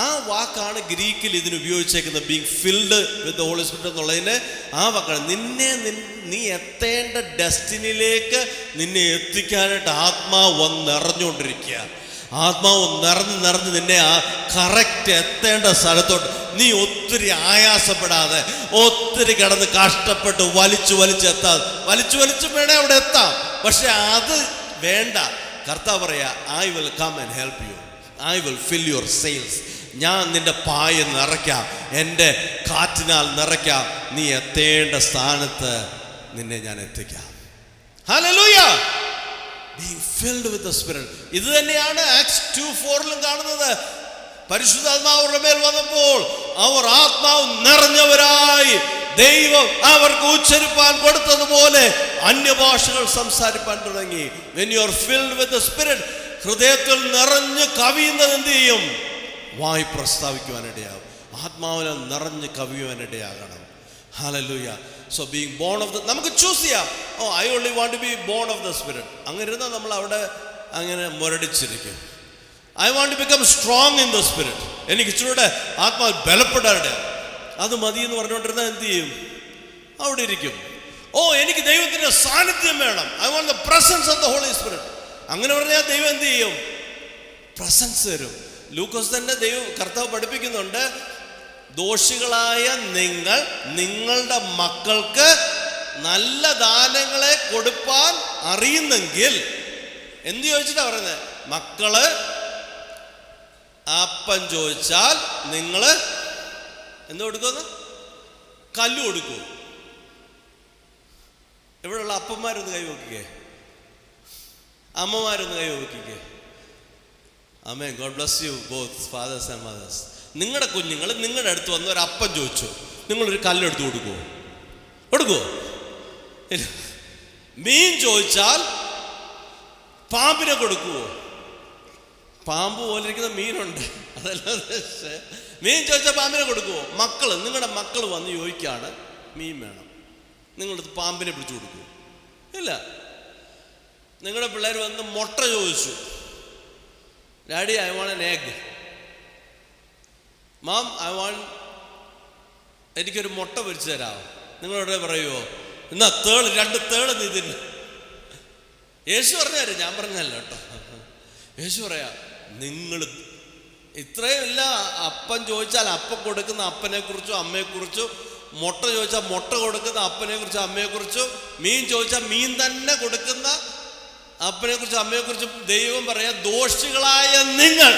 ആ വാക്കാണ് ഗ്രീക്കിൽ ഇതിന് ഉപയോഗിച്ചേക്കുന്നത്. Being filled with the holy spirit എന്നുള്ളതിന് ആ വാക്കാണ്. നീ എത്തേണ്ട ഡെസ്റ്റിനിയിലേക്ക് നിന്നെ എത്തിക്കാനായിട്ട് ആത്മാവ് വന്ന് നിറഞ്ഞുകൊണ്ടിരിക്കുക. ആത്മാവ് നിറഞ്ഞ് നിന്നെ ആ കറക്റ്റ് എത്തേണ്ട സ്ഥലത്തോട്ട് നീ ഒത്തിരി ആയാസപ്പെടാതെ, ഒത്തിരി കിടന്ന് കഷ്ടപ്പെട്ട് വലിച്ചു വേണേ അവിടെ എത്താം. പക്ഷെ അത് വേണ്ട. കർത്താവ് പറയാ, I will come and help you, I will fill your sails. ഞാൻ നിന്റെ പായ നിറയ്ക്കാം, എൻ്റെ കാറ്റിനാൽ നിറയ്ക്കാം, നീ എത്തേണ്ട സ്ഥാനത്ത് നിന്നെ ഞാൻ എത്തിക്കാം. Hallelujah. Being filled with the Spirit. ഇത് തന്നെയാണ് ആക്ട്സ് 2:4 കാണുന്നത്. പരിശുദ്ധാത്മാവ് അവരുടെ മേൽ വന്നപ്പോൾ അവർ ആത്മാവ് നിറഞ്ഞവരായി ദൈവം അവർക്ക് ഉച്ചരിപ്പാൻ കൊടുത്തതുപോലെ അന്യഭാഷകൾ സംസാരിപ്പാൻ തുടങ്ങി. When you are filled with the Spirit, ഹൃദയത്തിൽ നിറഞ്ഞ് കവിയുന്നത് എന്ത് ചെയ്യും? വായി പ്രസ്താവിക്കുവാനിടയാകും. ആത്മാവിനെ നിറഞ്ഞ് കവിയുവാനിടയാകണം. Hallelujah. So being born of the, നമുക്ക് ചൂസ് ചെയ്യാം. I only want to be born of the spirit. അങ്ങനെ ഇരുന്നാൽ നമ്മൾ അവിടെ അങ്ങനെ മുരടിച്ചിരിക്കും. I want to become strong in the spirit. എനിക്ക് ഇച്ചിരൂടെ ആത്മാവ് ബലപ്പെടാറുണ്ട്, അത് മതി എന്ന് പറഞ്ഞുകൊണ്ടിരുന്നാൽ എന്ത് ചെയ്യും? അവിടെ ഇരിക്കും. എനിക്ക് ദൈവത്തിൻ്റെ സാന്നിധ്യം വേണം. I want the presence of the holy spirit. അങ്ങനെ പറഞ്ഞാൽ ദൈവം എന്ത് ചെയ്യും? പ്രസൻസ് തരും. ലൂക്കോസ് തന്നെ കർത്താവ് പഠിപ്പിക്കുന്നുണ്ട്, ദോഷികളായ നിങ്ങൾ നിങ്ങളുടെ മക്കൾക്ക് നല്ല ദാനങ്ങളെ കൊടുപ്പാൻ അറിയുന്നെങ്കിൽ, എന്ത് ചോദിച്ചിട്ടാ പറയുന്നത്? മക്കള് അപ്പം ചോദിച്ചാൽ നിങ്ങൾ എന്ത് കൊടുക്കുമെന്ന്? കല്ല് കൊടുക്കൂ. ഇവിടെയുള്ള അപ്പന്മാരൊന്ന് കൈവക്കിക്കേ, അമ്മമാരൊന്ന് കൈവക്കിക്കേ. Amen. God bless you both fathers and mothers. നിങ്ങളുടെ കുഞ്ഞുങ്ങൾ നിങ്ങളുടെ അടുത്ത് വന്ന് ഒരു അപ്പം ചോദിച്ചു, നിങ്ങളൊരു കല്ലെടുത്ത് കൊടുക്കുമോ? ഇല്ല. മീൻ ചോദിച്ചാൽ പാമ്പിനെ കൊടുക്കുവോ? പാമ്പ് പോലെ ഇരിക്കുന്ന മീനുണ്ട്, അതല്ലാതെ മീൻ ചോദിച്ചാൽ പാമ്പിനെ കൊടുക്കുവോ? നിങ്ങളുടെ മക്കൾ വന്ന് ചോദിക്കാണ് മീൻ വേണം, നിങ്ങളടുത്ത് പാമ്പിനെ പിടിച്ചു കൊടുക്കുമോ? ഇല്ല. നിങ്ങളുടെ പിള്ളേർ വന്ന് മുട്ട ചോദിച്ചു, daddy I want an egg. Ma'am I want, എനിക്കൊരു മുട്ട പൊരിച്ചു തരാമോ? നിങ്ങളോട് പറയുമോ? എന്നാ 2 തേള് നീ തിന്നു. യേശു പറഞ്ഞാല്, ഞാൻ പറഞ്ഞല്ലോ കേട്ടോ. യേശു പറയാ, നിങ്ങൾ ഇത്രയും ഇല്ല. അപ്പം ചോദിച്ചാൽ അപ്പം കൊടുക്കുന്ന അപ്പനെ കുറിച്ചും അമ്മയെക്കുറിച്ചും, മുട്ട ചോദിച്ചാൽ മുട്ട കൊടുക്കുന്ന അപ്പനെ കുറിച്ചും അമ്മയെക്കുറിച്ചും, മീൻ ചോദിച്ചാൽ മീൻ തന്നെ കൊടുക്കുന്ന അപ്പനെ കുറിച്ചും അമ്മയെക്കുറിച്ചും ദൈവം പറയാ, ദോഷികളായ നിങ്ങൾ.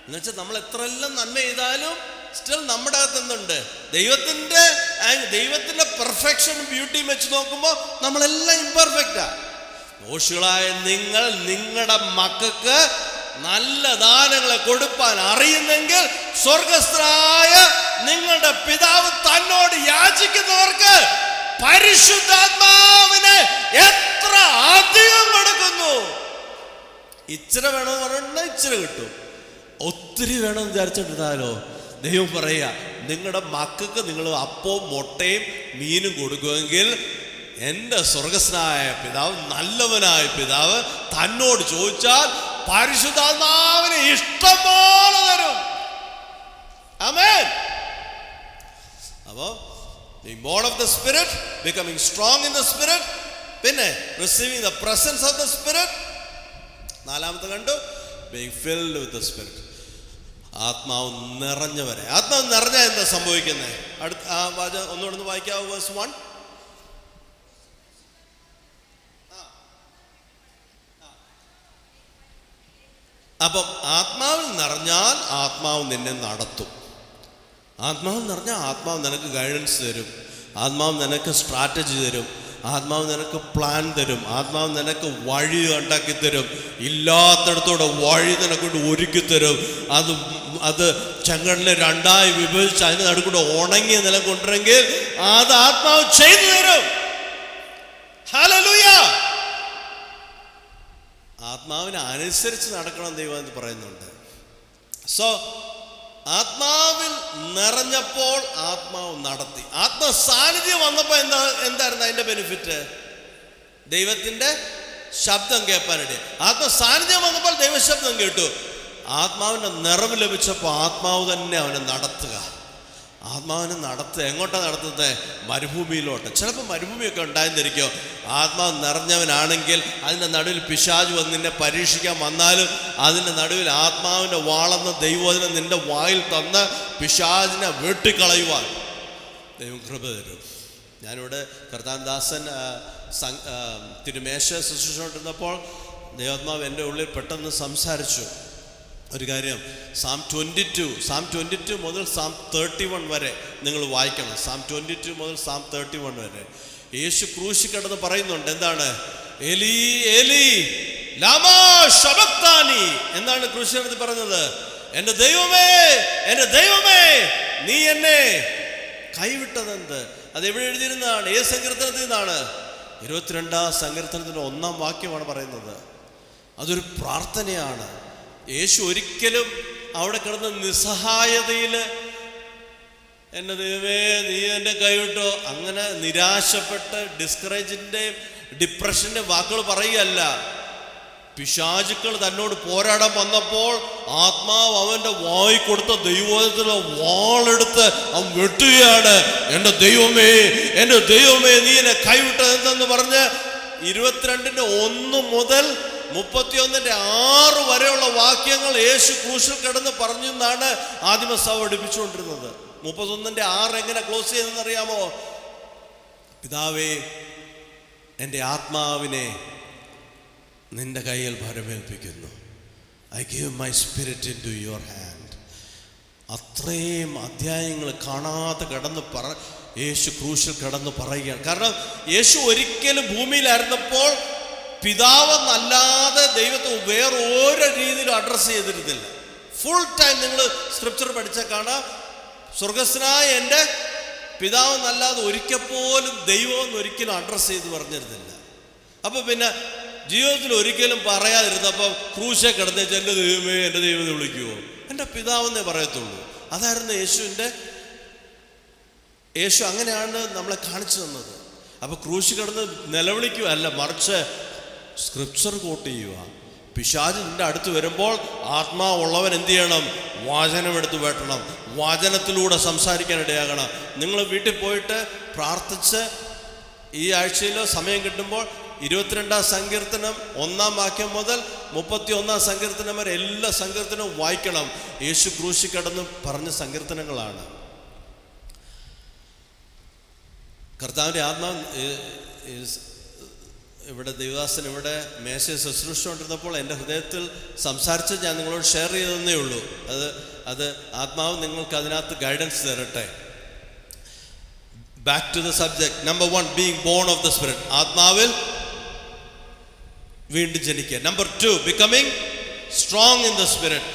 എന്നുവെച്ചാൽ നമ്മൾ എത്രയെല്ലാം നന്മ ചെയ്താലും സ്റ്റിൽ നമ്മുടെ അകത്ത് എന്തുണ്ട്? ദൈവത്തിന്റെ പെർഫെക്ഷൻ ബ്യൂട്ടിയും വെച്ച് നോക്കുമ്പോൾ നമ്മളെല്ലാം ഇംപെർഫെക്റ്റാ. ദോഷികളായ നിങ്ങൾ നിങ്ങളുടെ മക്കൾക്ക് നല്ല ദാനങ്ങളെ കൊടുപ്പാൻ അറിയുന്നെങ്കിൽ സ്വർഗസ്ഥനായ നിങ്ങളുടെ പിതാവ് തന്നോട് യാചിക്കുന്നവർക്ക് പരിശുദ്ധാത്മാവിനെ എത്ര അധികം കൊടുക്കുന്നു. ഇച്ചിരി വേണമെന്ന് പറഞ്ഞാൽ ഇച്ചിരി കിട്ടും. ഒത്തിരി വേണമെന്ന് വിചാരിച്ചിട്ടുണ്ടാലോ ദൈവം പറയാ, നിങ്ങളുടെ മക്കൾക്ക് നിങ്ങൾ അപ്പവും മുട്ടയും മീനും കൊടുക്കുമെങ്കിൽ എൻ്റെ സ്വർഗസ്നായ പിതാവ്, നല്ലവനായ പിതാവ് തന്നോട് ചോദിച്ചാൽ പരിശുദ്ധാത്മാവിനെ ഇഷ്ടം പോലെ തരും. ആമേൻ. അപ്പോ being born of the Spirit, becoming strong in the Spirit, പിന്നെ receiving the presence of the Spirit. 4ാമത്തെ കണ്ടു, being filled with the Spirit. ആത്മാവ് നിറഞ്ഞവരെ. ആത്മാവ് നിറഞ്ഞ എന്താ സംഭവിക്കുന്നത്? അടുത്ത ഒന്നുകൂടെ വായിക്കാവൂ, വേഴ്സ് 1. അപ്പം ആത്മാവിൽ നിറഞ്ഞാൽ ആത്മാവ് നിന്നെ നടത്തും. ആത്മാവ് നിറഞ്ഞാൽ ആത്മാവ് നിനക്ക് ഗൈഡൻസ് തരും, ആത്മാവ് നിനക്ക് സ്ട്രാറ്റജി തരും, ആത്മാവ് നിനക്ക് പ്ലാൻ തരും, ആത്മാവ് നിനക്ക് വഴി ഉണ്ടാക്കി തരും, ഇല്ലാത്തടത്തോടെ വഴി നിനക്കൊണ്ട് ഒരുക്കി തരും. അത് ചെങ്കടലിനെ 2ആയി വിഭജിച്ച് അതിന് നടുക്കൂടെ ഉണങ്ങിയ നിലം കൊണ്ടുവരെങ്കിൽ അത് ആത്മാവ് ചെയ്തു തരും. ഹല്ലേലൂയ. ആത്മാവിനെ അനുസരിച്ച് നടക്കണം ദൈവം എന്ന് പറയുന്നുണ്ട്. സോ ആത്മാവിൽ നിറഞ്ഞപ്പോൾ ആത്മാവ് നടത്തി. ആത്മസാന്നിധ്യം വന്നപ്പോൾ എന്തായിരുന്നു അതിന്റെ ബെനിഫിറ്റ്? ദൈവത്തിന്റെ ശബ്ദം കേൾപ്പാനിടെ. ആത്മസാന്നിധ്യം വന്നപ്പോൾ ദൈവശബ്ദം കേട്ടു. ആത്മാവിന്റെ നിറവ് ലഭിച്ചപ്പോൾ ആത്മാവ് തന്നെ അവനെ നടത്തുക. ആത്മാവിനെ നടത്തുക. എങ്ങോട്ടാണ് നടത്തുന്നത്? മരുഭൂമിയിലോട്ട്. ചിലപ്പോൾ മരുഭൂമിയൊക്കെ ഉണ്ടായിരുന്നിരിക്കും. ആത്മാവ് നിറഞ്ഞവനാണെങ്കിൽ അതിൻ്റെ നടുവിൽ പിശാച് വന്ന് നിന്നെ പരീക്ഷിക്കാൻ വന്നാലും അതിൻ്റെ നടുവിൽ ആത്മാവിൻ്റെ വാളെന്ന ദൈവവചനം നിന്റെ വായിൽ തന്ന് പിശാചിനെ വെട്ടിക്കളയുവാൻ ദൈവം കൃപ തരും. ഞാനിവിടെ കർത്താൻ ദാസൻ തിരുമേശ ശുശ്രൂഷിച്ചുകൊണ്ടിരുന്നപ്പോൾ ദൈവാത്മാവ് എൻ്റെ ഉള്ളിൽ പെട്ടെന്ന് സംസാരിച്ചു ഒരു കാര്യം. സാം 22 മുതൽ സാം 31 വരെ നിങ്ങൾ വായിക്കണം. സാം 22 മുതൽ സാം 31 വരെ യേശു ക്രൂശിൽ കിടന്ന് പറയുന്നുണ്ട്. എന്താണ്? എലി എലി ലാമാ ശബക്താനി എന്താണ് ക്രൂശിൽ കിടന്ന് പറഞ്ഞത്? എൻ്റെ ദൈവമേ, എൻ്റെ ദൈവമേ, നീ എന്നെ കൈവിട്ടതെന്ത്? അതെവിടെ എഴുതിയിരുന്നതാണ്? ഏത് സങ്കീർത്തനത്തിൽ നിന്നാണ്? 22-ാം സങ്കീർത്തനത്തിൻ്റെ 1-ാം വാക്യമാണ് പറയുന്നത്. അതൊരു പ്രാർത്ഥനയാണ്. യേശു ഒരിക്കലും അവിടെ കിടന്ന നിസ്സഹായതയിൽ എൻ്റെ ദൈവമേ നീ എൻ്റെ കൈവിട്ടോ അങ്ങനെ നിരാശപ്പെട്ട് ഡിപ്രഷൻ്റെ വാക്കുകൾ പറയുകയല്ല. പിശാചുക്കൾ തന്നോട് പോരാടാൻ വന്നപ്പോൾ ആത്മാവ് അവൻ്റെ വായി കൊടുത്ത ദൈവത്തിലെ വാളെടുത്ത് അവൻ വെട്ടുകയാണ്. എൻ്റെ ദൈവമേ, എൻ്റെ ദൈവമേ, നീ എന്നെ കൈവിട്ടതെന്ന് പറഞ്ഞ് 22-ന്റെ 1 മുതൽ 31-ന്റെ 6 വരെയുള്ള വാക്യങ്ങൾ യേശു ക്രൂശിൽ കിടന്ന് പറഞ്ഞു എന്നാണ് ആദിമസഭ പഠിപ്പിച്ചുകൊണ്ടിരുന്നത്. 31-ന്റെ 6 എങ്ങനെ ക്ലോസ് ചെയ്തെന്ന് അറിയാമോ? പിതാവേ, എൻ്റെ ആത്മാവിനെ നിന്റെ കയ്യിൽ ഭരമേൽപ്പിക്കുന്നു. I give my spirit into your hand. അത്രയും അധ്യായങ്ങൾ കാണാതെ കിടന്ന് യേശു ക്രൂശിൽ കിടന്ന് പറയുകയാണ്. കാരണം യേശു ഒരിക്കലും ഭൂമിയിലായിരുന്നപ്പോൾ പിതാവെന്നല്ലാതെ ദൈവത്തെ വേറെ ഓരോ രീതിയിലും അഡ്രസ്സ് ചെയ്തിരുന്നില്ല. ഫുൾ ടൈം നിങ്ങൾ സ്ക്രിപ്ചർ പഠിച്ചാൽ കാണാം, സ്വർഗസ്ഥനായ എൻ്റെ പിതാവെന്നല്ലാതെ ഒരിക്കൽ പോലും ദൈവം എന്നൊരിക്കലും അഡ്രസ്സ് ചെയ്ത് പറഞ്ഞിരുന്നില്ല. അപ്പോൾ പിന്നെ ജീവിതത്തിൽ ഒരിക്കലും പറയാതിരുന്നപ്പോൾ ക്രൂശെ കിടന്ന് എൻ്റെ ദൈവമേ, എൻ്റെ ദൈവത്തെ വിളിക്കുമോ? എൻ്റെ പിതാവെന്നേ പറയത്തുള്ളൂ. അതായിരുന്നു യേശു അങ്ങനെയാണ് നമ്മളെ കാണിച്ചു തന്നത്. അപ്പോൾ ക്രൂശ് കിടന്ന് നിലവിളിക്കുക അല്ല, മറിച്ച് സ്ക്രിപ്ചർ കോട്ട് ചെയ്യുക. പിശാച് നിന്റെ അടുത്ത് വരുമ്പോൾ ആത്മാവുള്ളവൻ എന്ത് ചെയ്യണം? വചനമെടുത്ത് വെട്ടണം, വചനത്തിലൂടെ സംസാരിക്കാൻ ഇടയാകണം. നിങ്ങൾ വീട്ടിൽ പോയിട്ട് പ്രാർത്ഥിച്ച് ഈ ആഴ്ചയിലോ സമയം കിട്ടുമ്പോൾ 22-ാം സങ്കീർത്തനം 1-ാം വാക്യം മുതൽ 31-ാം സങ്കീർത്തനം വരെ എല്ലാ സങ്കീർത്തനവും വായിക്കണം. യേശു ക്രൂശിൽ കിടന്ന് പറഞ്ഞ സങ്കീർത്തനങ്ങളാണ്. കർത്താവിൻ്റെ ആത്മാവ് ഇവിടെ ദേവദാസൻ ഇവിടെ മേശയെ ശുശ്രൂഷിച്ചുകൊണ്ടിരുന്നപ്പോൾ എൻ്റെ ഹൃദയത്തിൽ സംസാരിച്ച് ഞാൻ നിങ്ങളോട് ഷെയർ ചെയ്തതന്നേ ഉള്ളൂ. അത് ആത്മാവ് നിങ്ങൾക്ക് അതിനകത്ത് ഗൈഡൻസ് തരട്ടെ. Back to the subject. Number 1, being born of the spirit. ആത്മാവിൽ വീണ്ടും ജനിക്കുക. Number 2, becoming strong in the spirit.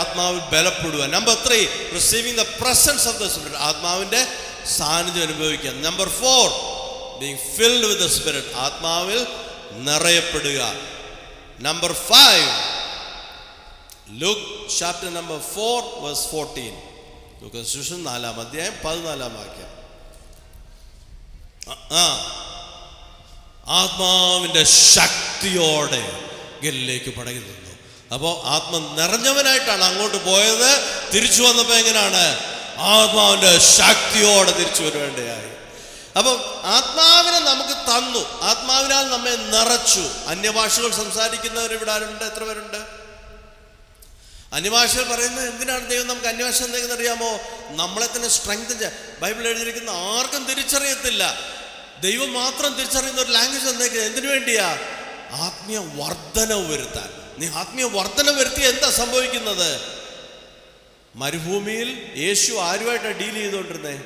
ആത്മാവിൽ ബലപ്പെടുക. Number 3, receiving the presence of the spirit. ആത്മാവിൻ്റെ സാന്നിധ്യം അനുഭവിക്കുക. Number 4, being filled with the spirit. ആത്മാവിൽ നിറയപ്പെടുക. Number 5, Luke chapter number 4 verse 14. ലൂക്കാസ് സുവിശേഷം 4-ാം അധ്യായം 14-ാം വാക്യം. ആത്മാവിൻ്റെ ശക്തിയോടെ ഗലിലേക്ക് പടങ്ങി നിന്നു. അപ്പോൾ ആത്മ നിറഞ്ഞവനായിട്ടാണ് അങ്ങോട്ട് പോയത്. തിരിച്ചു വന്നപ്പോൾ എങ്ങനെയാണ്? ആത്മാവിൻ്റെ ശക്തിയോടെ തിരിച്ചു വരേണ്ടതായി. അപ്പം ആത്മാവിനെ നമുക്ക് തന്നു, ആത്മാവിനാൽ നമ്മെ നിറച്ചു. അന്യഭാഷകൾ സംസാരിക്കുന്നവർ ഇവിടെ ആരുണ്ട്? എത്ര പേരുണ്ട്? അന്യഭാഷകൾ പറയുന്നത് എന്തിനാണ് ദൈവം നമുക്ക് അന്യഭാഷ എന്തെങ്കിലും അറിയാമോ? നമ്മളെ തന്നെ സ്ട്രെങ്ത്. ബൈബിൾ എഴുതിയിരിക്കുന്ന ആർക്കും തിരിച്ചറിയത്തില്ല, ദൈവം മാത്രം തിരിച്ചറിയുന്ന ഒരു ലാംഗ്വേജ് എന്തെങ്കിലും. എന്തിനു വേണ്ടിയാ? ആത്മീയ വർധനവ് വരുത്താൻ. നീ ആത്മീയ വർധന വരുത്തി എന്താ സംഭവിക്കുന്നത്? മരുഭൂമിയിൽ യേശു ആരുമായിട്ടാണ് ഡീൽ ചെയ്തുകൊണ്ടിരുന്നേ?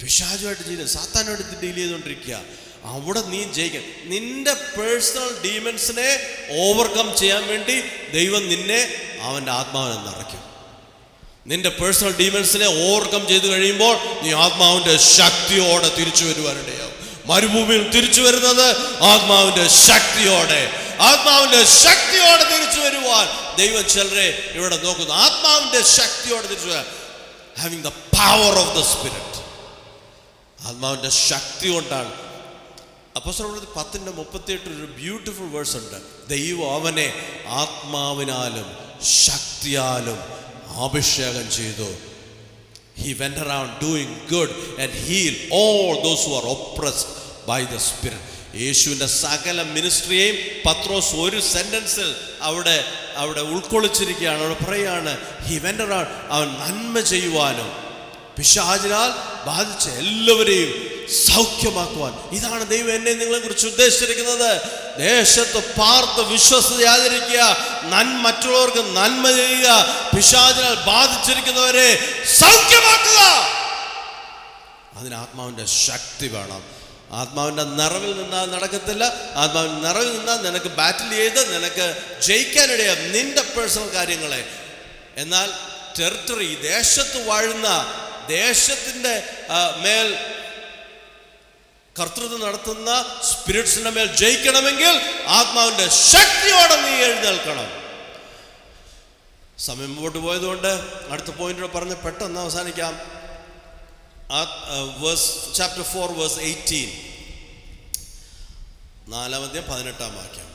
പിശാചുമായിട്ട് സാത്താനുമായിട്ട് ഡീൽ ചെയ്തുകൊണ്ടിരിക്കുക. അവിടെ നീ ജയിക്കണം. നിന്റെ പേഴ്സണൽ ഡീമൻസിനെ ഓവർകം ചെയ്യാൻ വേണ്ടി ദൈവം നിന്നെ അവൻ്റെ ആത്മാവിനെ നിറയ്ക്കും. നിന്റെ പേഴ്സണൽ ഡീമൻസിനെ ഓവർകം ചെയ്ത് കഴിയുമ്പോൾ നീ ആത്മാവിൻ്റെ ശക്തിയോടെ തിരിച്ചു വരുവാനിടയാവും. മരുഭൂമിയിൽ തിരിച്ചു വരുന്നത് ആത്മാവിൻ്റെ ശക്തിയോടെ. ആത്മാവിൻ്റെ ശക്തിയോടെ തിരിച്ചു വരുവാൻ ദൈവം ചിലരെ ഇവിടെ നോക്കുന്നു. ആത്മാവിൻ്റെ ശക്തിയോടെ തിരിച്ചു വരാൻ. Having the power of the spirit. ആത്മാവിൻ്റെ ശക്തി കൊണ്ടാണ്. അപ്പോസ്തലപ്രവൃത്തി 10:38 ഒരു ബ്യൂട്ടിഫുൾ വേഴ്സ് ഉണ്ട്. ദൈവം അവനെ ആത്മാവിനാലും ശക്തിയാലും അഭിഷേകം ചെയ്തു. He went around doing good and healed all those who are oppressed by the Spirit. യേശുവിൻ്റെ സകല മിനിസ്ട്രിയെയും പത്രോസ് ഒരു സെന്റൻസിൽ അവിടെ ഉൾക്കൊള്ളിച്ചിരിക്കുകയാണ്. അവിടെ പറയുകയാണ്, He went around, അവൻ നന്മ ചെയ്യുവാനും പിശാചിനാൽ ബാധിച്ച എല്ലാവരെയും സൗഖ്യമാക്കുവാൻ. ഇതാണ് ദൈവം എന്നെ നിങ്ങളെ കുറിച്ച് ഉദ്ദേശിച്ചിരിക്കുന്നത്. ദേശത്ത് പാർത്ത് വിശ്വസ്തത ആചരിക്കുക, മറ്റുള്ളവർക്ക് നന്മ ചെയ്യുക, പിശാചിനാൽ ബാധിച്ചിരിക്കുന്നവരെ സൗഖ്യമാക്കുക. അതിന് ആത്മാവിൻ്റെ ശക്തി വേണം. ആത്മാവിൻ്റെ നിറവിൽ നിന്നാൽ നടക്കത്തില്ല. ആത്മാവിൻ്റെ നിറവിൽ നിന്നാൽ നിനക്ക് ബാറ്റിൽ ചെയ്ത് നിനക്ക് ജയിക്കാനിടയാം നിന്റെ പേഴ്സണൽ കാര്യങ്ങളെ. എന്നാൽ ടെറിട്ടറി, ദേശത്ത് വാഴുന്ന, ദേശത്തിൻ്റെ മേൽ കർത്തൃത്വം നടത്തുന്ന സ്പിരിറ്റ്സിന്റെ മേൽ ജയിക്കണമെങ്കിൽ ആത്മാവിൻ്റെ ശക്തിയോടെ നീ എഴുന്നേൽക്കണം. സമയം മുമ്പോട്ട് പോയതുകൊണ്ട് അടുത്ത പോയിന്റ് പറഞ്ഞ് പെട്ടെന്ന് അവസാനിക്കാം. ചാപ്റ്റർ 4 വേഴ്സ് 18, 4-18 വാക്യം.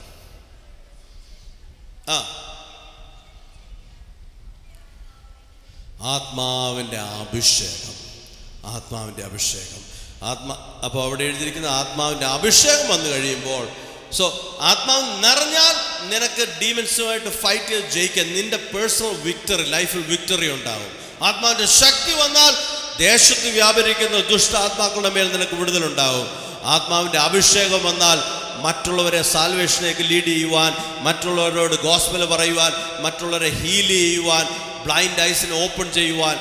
ആത്മാവിൻ്റെ അഭിഷേകം, ആത്മാവിൻ്റെ അഭിഷേകം. അപ്പോൾ അവിടെ എഴുതിയിരിക്കുന്ന ആത്മാവിൻ്റെ അഭിഷേകം വന്നു കഴിയുമ്പോൾ, ആത്മാവ് നിറഞ്ഞാൽ നിനക്ക് ഡീമൻസുമായിട്ട് ഫൈറ്റ് ചെയ്ത് ജയിക്കാൻ, നിന്റെ പേഴ്സണൽ വിക്ടറി, ലൈഫിൽ വിക്ടറി ഉണ്ടാകും. ആത്മാവിൻ്റെ ശക്തി വന്നാൽ ദേശത്ത് വ്യാപരിക്കുന്ന ദുഷ്ട ആത്മാക്കളുടെ മേൽ നിനക്ക് വിടുതലുണ്ടാകും. ആത്മാവിൻ്റെ അഭിഷേകം വന്നാൽ മറ്റുള്ളവരെ സാൽവേഷനിലേക്ക് ലീഡ് ചെയ്യുവാൻ, മറ്റുള്ളവരോട് ഗോസ്പൽ പറയുവാൻ, മറ്റുള്ളവരെ ഹീൽ ചെയ്യുവാൻ, ബ്ലൈൻഡ് ഐസിനെ ഓപ്പൺ ചെയ്യുവാൻ,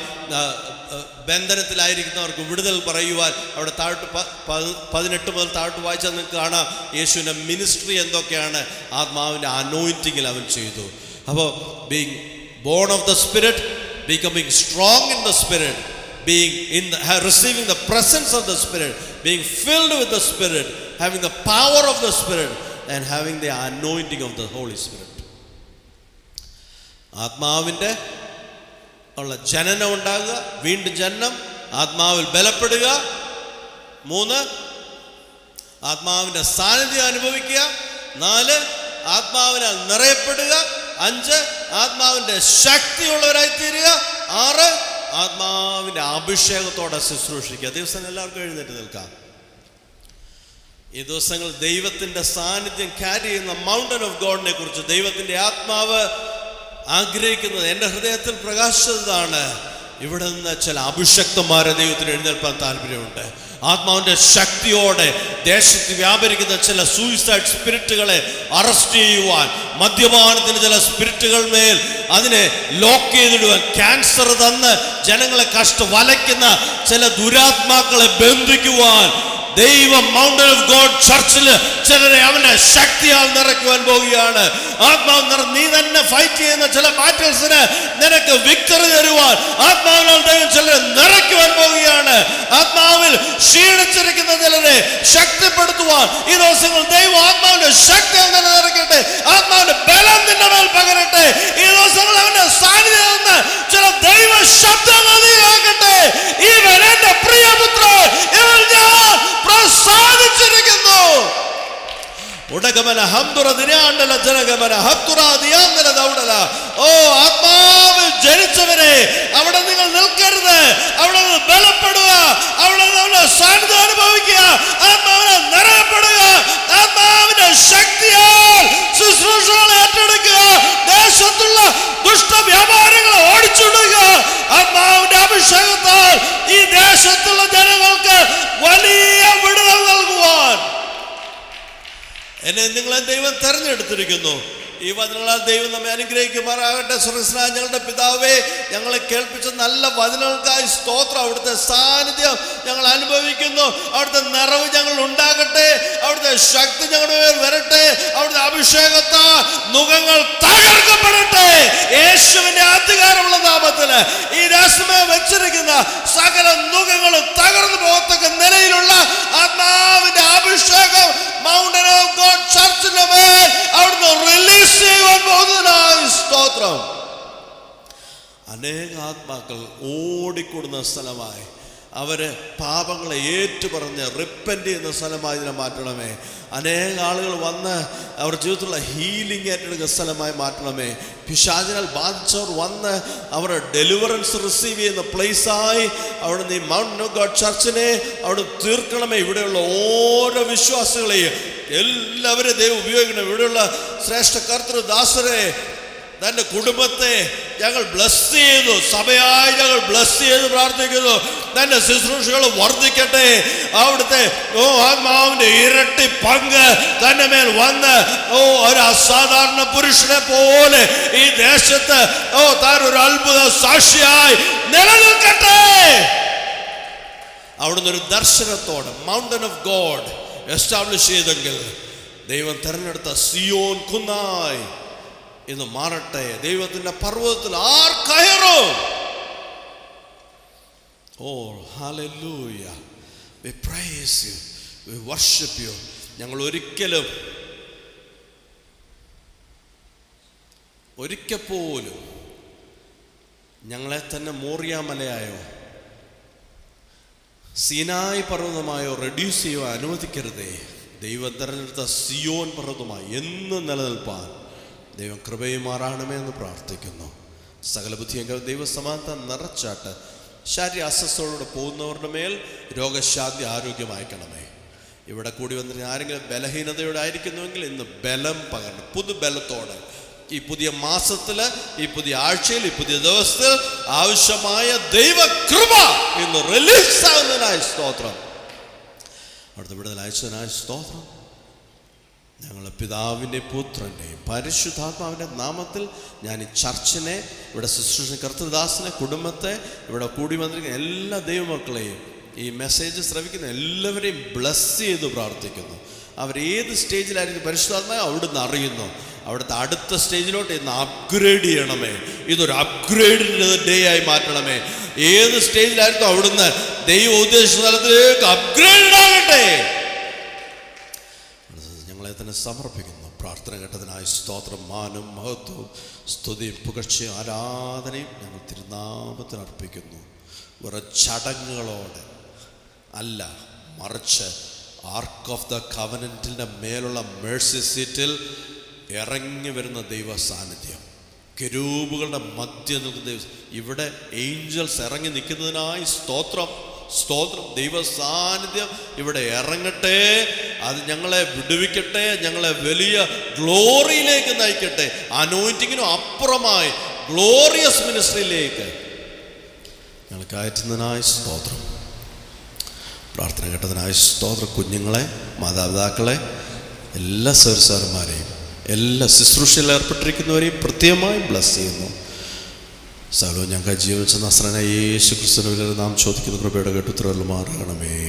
ബന്ധനത്തിലായിരിക്കുന്നവർക്ക് വിടുതൽ പറയുവാൻ. അവിടെ 18 മുതൽ താഴോട്ട് വായിച്ചാൽ നിങ്ങൾക്ക് കാണാം യേശുവിൻ്റെ മിനിസ്ട്രി എന്തൊക്കെയാണ് ആത്മാവിൻ്റെ അനോയിന്റിങ്ങിൽ അവൻ ചെയ്തു. അപ്പോൾ being born of the spirit, becoming strong in the spirit, receiving the presence of the Spirit, being filled with the Spirit, having the power of the Spirit, and having the anointing of the Holy Spirit. ആത്മാവിൻ്റെ ഉള്ള ജനനം ഉണ്ടാകുക, വീണ്ടും ജനനം, ആത്മാവിൽ ബലപ്പെടുക. 3, ആത്മാവിൻ്റെ സാന്നിധ്യം അനുഭവിക്കുക. 4, ആത്മാവിനാൽ നിറയപ്പെടുക. 5, ആത്മാവിൻ്റെ ശക്തിയുള്ളവരായി തീരുക. 6, ആത്മാവിൻ്റെ അഭിഷേകത്തോടെ ശുശ്രൂഷിക്കുക. ദിവസം എല്ലാവർക്കും എഴുന്നേറ്റ് നിൽക്കാം. ഈ ദിവസങ്ങൾ ദൈവത്തിൻ്റെ സാന്നിധ്യം ക്യാരി ചെയ്യുന്ന മൗണ്ടൻ ഓഫ് ഗോഡിനെ കുറിച്ച് ദൈവത്തിൻ്റെ ആത്മാവ് ആഗ്രഹിക്കുന്നത്, എൻ്റെ ഹൃദയത്തിൽ പ്രകാശിച്ചതാണ്. ഇവിടെ നിന്ന് ചില അഭിഷക്തന്മാരെ ദൈവത്തിന് എഴുന്നേൽപ്പാൻ താല്പര്യമുണ്ട്. ആത്മാവിൻ്റെ ശക്തിയോടെ ദേശത്ത് വ്യാപരിക്കുന്ന ചില സൂയിസൈഡ് സ്പിരിറ്റുകളെ അറസ്റ്റ് ചെയ്യുവാൻ, മദ്യപാനത്തിന് ചില സ്പിരിറ്റുകൾ മേൽ അതിനെ ലോക്ക് ചെയ്തിടുവാൻ, ക്യാൻസർ തന്ന് ജനങ്ങളെ വലയ്ക്കുന്ന ചില ദുരാത്മാക്കളെ ബന്ധിക്കുവാൻ ദൈവം മൗണ്ടൻ ഓഫ് ഗോഡ് ചർച്ചിൽ ചിലരെ അവന്റെ ശക്തിയാൽ നിറയ്ക്കുവാൻ പോവുകയാണ്. ആത്മാവ് നീ തന്നെ ഫൈറ്റ് ചെയ്യുന്ന ചില ബാറ്റിൽസിന് നിനക്ക് വിക്ടറി തരുവാൻ ആത്മാവിനാൽ ദൈവം ചിലരെ നിറയ്ക്കുവാൻ പോവുകയാണ്. ആത്മാവിൽ ക്ഷീണിച്ചിരിക്കുന്ന ചിലരെ ശക്തിപ്പെടുത്തുവാൻ ഈ ദിവസങ്ങൾ ദൈവം ആത്മാവിന്റെ ശക്തി തന്നെ നിറയ്ക്കട്ടെ. ആത്മാവിന്റെ ബലം നിന്റെ മേൽ പകരട്ടെ. ഈ ദിവസങ്ങൾ അവന്റെ സാന്നിധ്യം നിന്ന് ചില ദൈവ ശബ്ദങ്ങൾ നീയാക്കട്ടെ. ഇവൻ എന്റെ പ്രിയപുത്രൻ, ഇവൻ ഞാൻ പ്രസാദിച്ചിരിക്കുന്നു. ഉടകമന ഹംദുറ ദിനാണ്ടല ജനഗമന ഹത്തുറ ദിയാന്തല ദൗഡല. ഓ ആത്മാവിൽ ജനിച്ചവരെ, അവിടെ നിങ്ങൾ നിൽക്കരുത്, അവിടെ നിന്ന് ബലപ്പെടുക, അവിടെ നിന്ന് സാന്നിധ്യം അനുഭവിക്കുക, ആത്മാവിനെ നിറയപ്പെടുക, ആത്മാവിന്റെ ശക്തിയാൽ ശുശ്രൂഷകളെ ഏറ്റെടുക്കുക, ദേശത്തുള്ള ദുഷ്ടവ്യാപാരങ്ങളെ ഓടിച്ചിടുക. ആത്മാവിന്റെ അഭിഷേകത്താൽ ഈ ദേശത്തുള്ള ജനങ്ങൾക്ക് വലിയ വിടുതൽ നൽകുവാൻ എന്നെ നിങ്ങളെ ദൈവം തെരഞ്ഞെടുത്തിരിക്കുന്നു. ഈ വചനങ്ങളാൽ ദൈവം നമ്മെ അനുഗ്രഹിക്കുമാറാകട്ടെ. സ്വർഗ്ഗസ്ഥനായ ഞങ്ങളുടെ പിതാവേ, ഞങ്ങളെ കേൾപ്പിച്ച നല്ല വചനങ്ങൾക്കായി സ്തോത്രം. അവിടുത്തെ സാന്നിധ്യം ഞങ്ങൾ അനുഭവിക്കുന്നു. അവിടുത്തെ നിറവ് ഞങ്ങൾ ഉണ്ടാകട്ടെ. അവിടുത്തെ ശക്തി ഞങ്ങളുടെ മേൽ വരട്ടെ. അവിടുത്തെ അഭിഷേകത്താൽ നുകങ്ങൾ തകർക്കപ്പെടട്ടെ. യേശുവിന്റെ അധികാരമുള്ള നാമത്തിൽ ഈ രാഷ്ട്രമേ വെച്ചിരിക്കുന്ന സകല നുകങ്ങളും തകർന്നു പോകത്തക്ക നിലയിലുള്ള ആത്മാവിന്റെ അഭിഷേകം മൗണ്ടൻ ഓഫ് ഗോഡ് ചർച്ചിന്റെ മേൽ അവിടുന്ന് റിലീസ് ചെയ്യുവാൻ പോകുന്നതിനായി സ്തോത്രം. അനേക ആത്മാക്കൾ ഓടിക്കൂടുന്ന സ്ഥലമായി, അവര് പാപങ്ങളെ ഏറ്റുപറഞ്ഞ് റിപ്പന്റ് ചെയ്യുന്ന സ്ഥലമായി ഇതിനെ മാറ്റണമേ. അനേക ആളുകൾ വന്ന് അവർ ജീവിതത്തിലുള്ള ഹീലിംഗ് ഏറ്റെടുക്കുന്ന സ്ഥലമായി മാറ്റണമേ. പിശാചിനാൽ ബാധിച്ചവർ വന്ന് അവർ ഡെലിവറൻസ് റിസീവ് ചെയ്യുന്ന പ്ലേസായി അവിടെ നീ മൗണ്ടൻ ഓഫ് ഗോഡ് ചർച്ചിനെ അവിടെ തീർക്കണമേ. ഇവിടെയുള്ള ഓരോ വിശ്വാസികളെയും എല്ലാവരെയും ദൈവം ഉപയോഗിക്കണം. ഇവിടെയുള്ള ശ്രേഷ്ഠ കർത്തൃദാസരെ തൻ്റെ കുടുംബത്തെ ഞങ്ങൾ ബ്ലസ് ചെയ്തു, സഭയായി ഞങ്ങൾ ബ്ലസ് ചെയ്ത് പ്രാർത്ഥിക്കുന്നു. തൻ്റെ ശുശ്രൂഷകൾ വർദ്ധിക്കട്ടെ. അവിടുത്തെ ആത്മാവിൻ്റെ ഇരട്ടി പങ്ക് തൻ്റെ മേൽ വന്ന് ഒരു അസാധാരണ പുരുഷനെ പോലെ ഈ ദേശത്ത് താൻ ഒരു അത്ഭുത സാക്ഷിയായി നിലനിൽക്കട്ടെ. അവിടുന്ന് ഒരു ദർശനത്തോടെ മൗണ്ടൻ ഓഫ് ഗോഡ് എസ്റ്റാബ്ലിഷ് ചെയ്തെങ്കിൽ ദൈവം തിരഞ്ഞെടുത്ത സിയോൻ കുന്നായി ഇന്ന് മാറട്ടെ. ദൈവത്തിന്റെ പർവ്വതത്തിൽ ആർ കയറും? ഓ hallelujah, we praise you, we worship you. ഞങ്ങൾ ഒരിക്കൽ പോലും ഞങ്ങളെ തന്നെ മോറിയ മലയായോ സീനായി പർവ്വതമായോ റെഡ്യൂസ് ചെയ്യുവാൻ അനുവദിക്കരുതേ. ദൈവം തെരഞ്ഞെടുത്ത സിയോൻ പർവ്വതമായി എന്നും നിലനിൽപ്പാൻ ദൈവം കൃപയുമാറാണമേ എന്ന് പ്രാർത്ഥിക്കുന്നു. സകല ബുദ്ധിയെങ്കിലും ദൈവസമാനത നിറച്ചാട്ട് ശാരീരിക അസ്വസ്ഥതയോടെ പോകുന്നവരുടെ മേൽ രോഗശാന്തി ആരോഗ്യം അയക്കണമേ. ഇവിടെ കൂടി വന്നിട്ട് ആരെങ്കിലും ബലഹീനതയോടെ ആയിരിക്കുന്നുവെങ്കിൽ ഇന്ന് ബലം പകരണം, പുതുബലത്തോടെ ഈ പുതിയ മാസത്തിൽ, ഈ പുതിയ ആഴ്ചയിൽ, ഈ പുതിയ ദിവസത്തിൽ ആവശ്യമായ ദൈവകൃപ ഇന്ന് റിലീസ് ആകുന്നതിനായി സ്തോത്രം. അവിടുത്തെ വിടുതൽ അയച്ചതിനായി സ്തോത്രം. ഞങ്ങളുടെ പിതാവിൻ്റെയും പുത്രൻ്റെയും പരിശുദ്ധാത്മാവിൻ്റെ നാമത്തിൽ ഞാൻ ഈ ചർച്ചിനെ, ഇവിടെ ശുശ്രൂഷ കർത്തൃദാസിനെ, കുടുംബത്തെ, ഇവിടെ കൂടി വന്നിരിക്കുന്ന എല്ലാ ദൈവമക്കളെയും, ഈ മെസ്സേജ് ശ്രവിക്കുന്ന എല്ലാവരെയും ബ്ലസ് ചെയ്ത് പ്രാർത്ഥിക്കുന്നു. അവരേത് സ്റ്റേജിലായിരിക്കും പരിശുദ്ധാത്മാവ് അവിടുന്ന് അറിയുന്നു. അവിടുത്തെ അടുത്ത സ്റ്റേജിലോട്ട് ഇന്ന് അപ്ഗ്രേഡ് ചെയ്യണമേ. ഇതൊരു അപ്ഗ്രേഡിൻ്റെ ഡേ ആയി മാറ്റണമേ. ഏത് സ്റ്റേജിലായിരിക്കും അവിടുന്ന് ദൈവം ഉദ്ദേശിച്ച തലത്തിലേക്ക് അപ്ഗ്രേഡ് ആകട്ടെ. ഞങ്ങളെ തന്നെ സമർപ്പിക്കുന്നു. പ്രാർത്ഥന കേട്ടതിനായി സ്തോത്രം. മാനം, മഹത്വവും, സ്തുതിയും, പുകഴ്ചയും, ആരാധനയും ഞങ്ങൾ തിരുനാമത്തിന് അർപ്പിക്കുന്നു. വേറെ ചടങ്ങുകളോടെ അല്ല, മറിച്ച് ആർക്ക് ഓഫ് ദ കവനന്റിൻ്റെ മേലുള്ള മേഴ്സി സീറ്റിൽ ഇറങ്ങി വരുന്ന ദൈവ സാന്നിധ്യം, കെരൂബുകളുടെ മധ്യം നിൽക്കുന്ന ഇവിടെ ഏഞ്ചൽസ് ഇറങ്ങി നിൽക്കുന്നതിനായി സ്തോത്രം, സ്തോത്രം. ദൈവ സാന്നിധ്യം ഇവിടെ ഇറങ്ങട്ടെ. അത് ഞങ്ങളെ വിടുവിക്കട്ടെ, ഞങ്ങളെ വലിയ ഗ്ലോറിയിലേക്ക് നയിക്കട്ടെ. അനോയിന്റിങ്ങിനും അപ്പുറമായി ഗ്ലോറിയസ് മിനിസ്ട്രിയിലേക്ക് ഞങ്ങൾ കയറ്റുന്നതിനായി സ്തോത്രം. പ്രാർത്ഥന കേട്ടതിനായി സ്തോത്രം. കുഞ്ഞുങ്ങളെ, മാതാപിതാക്കളെ, എല്ലാ സർസാർമാരെയും, എല്ലാ ശുശ്രൂഷയിൽ ഏർപ്പെട്ടിരിക്കുന്നവരെയും പ്രത്യേകമായി ബ്ലസ് ചെയ്യുന്നു. സകലവും ഞങ്ങൾക്ക് ജീവിച്ച നസ്രനായ യേശു ക്രിസ്തുവിനെ നാം ചോദിക്കുന്ന കൃപയുടെ കേട്ടുത്തരവുമാറാകണമേ.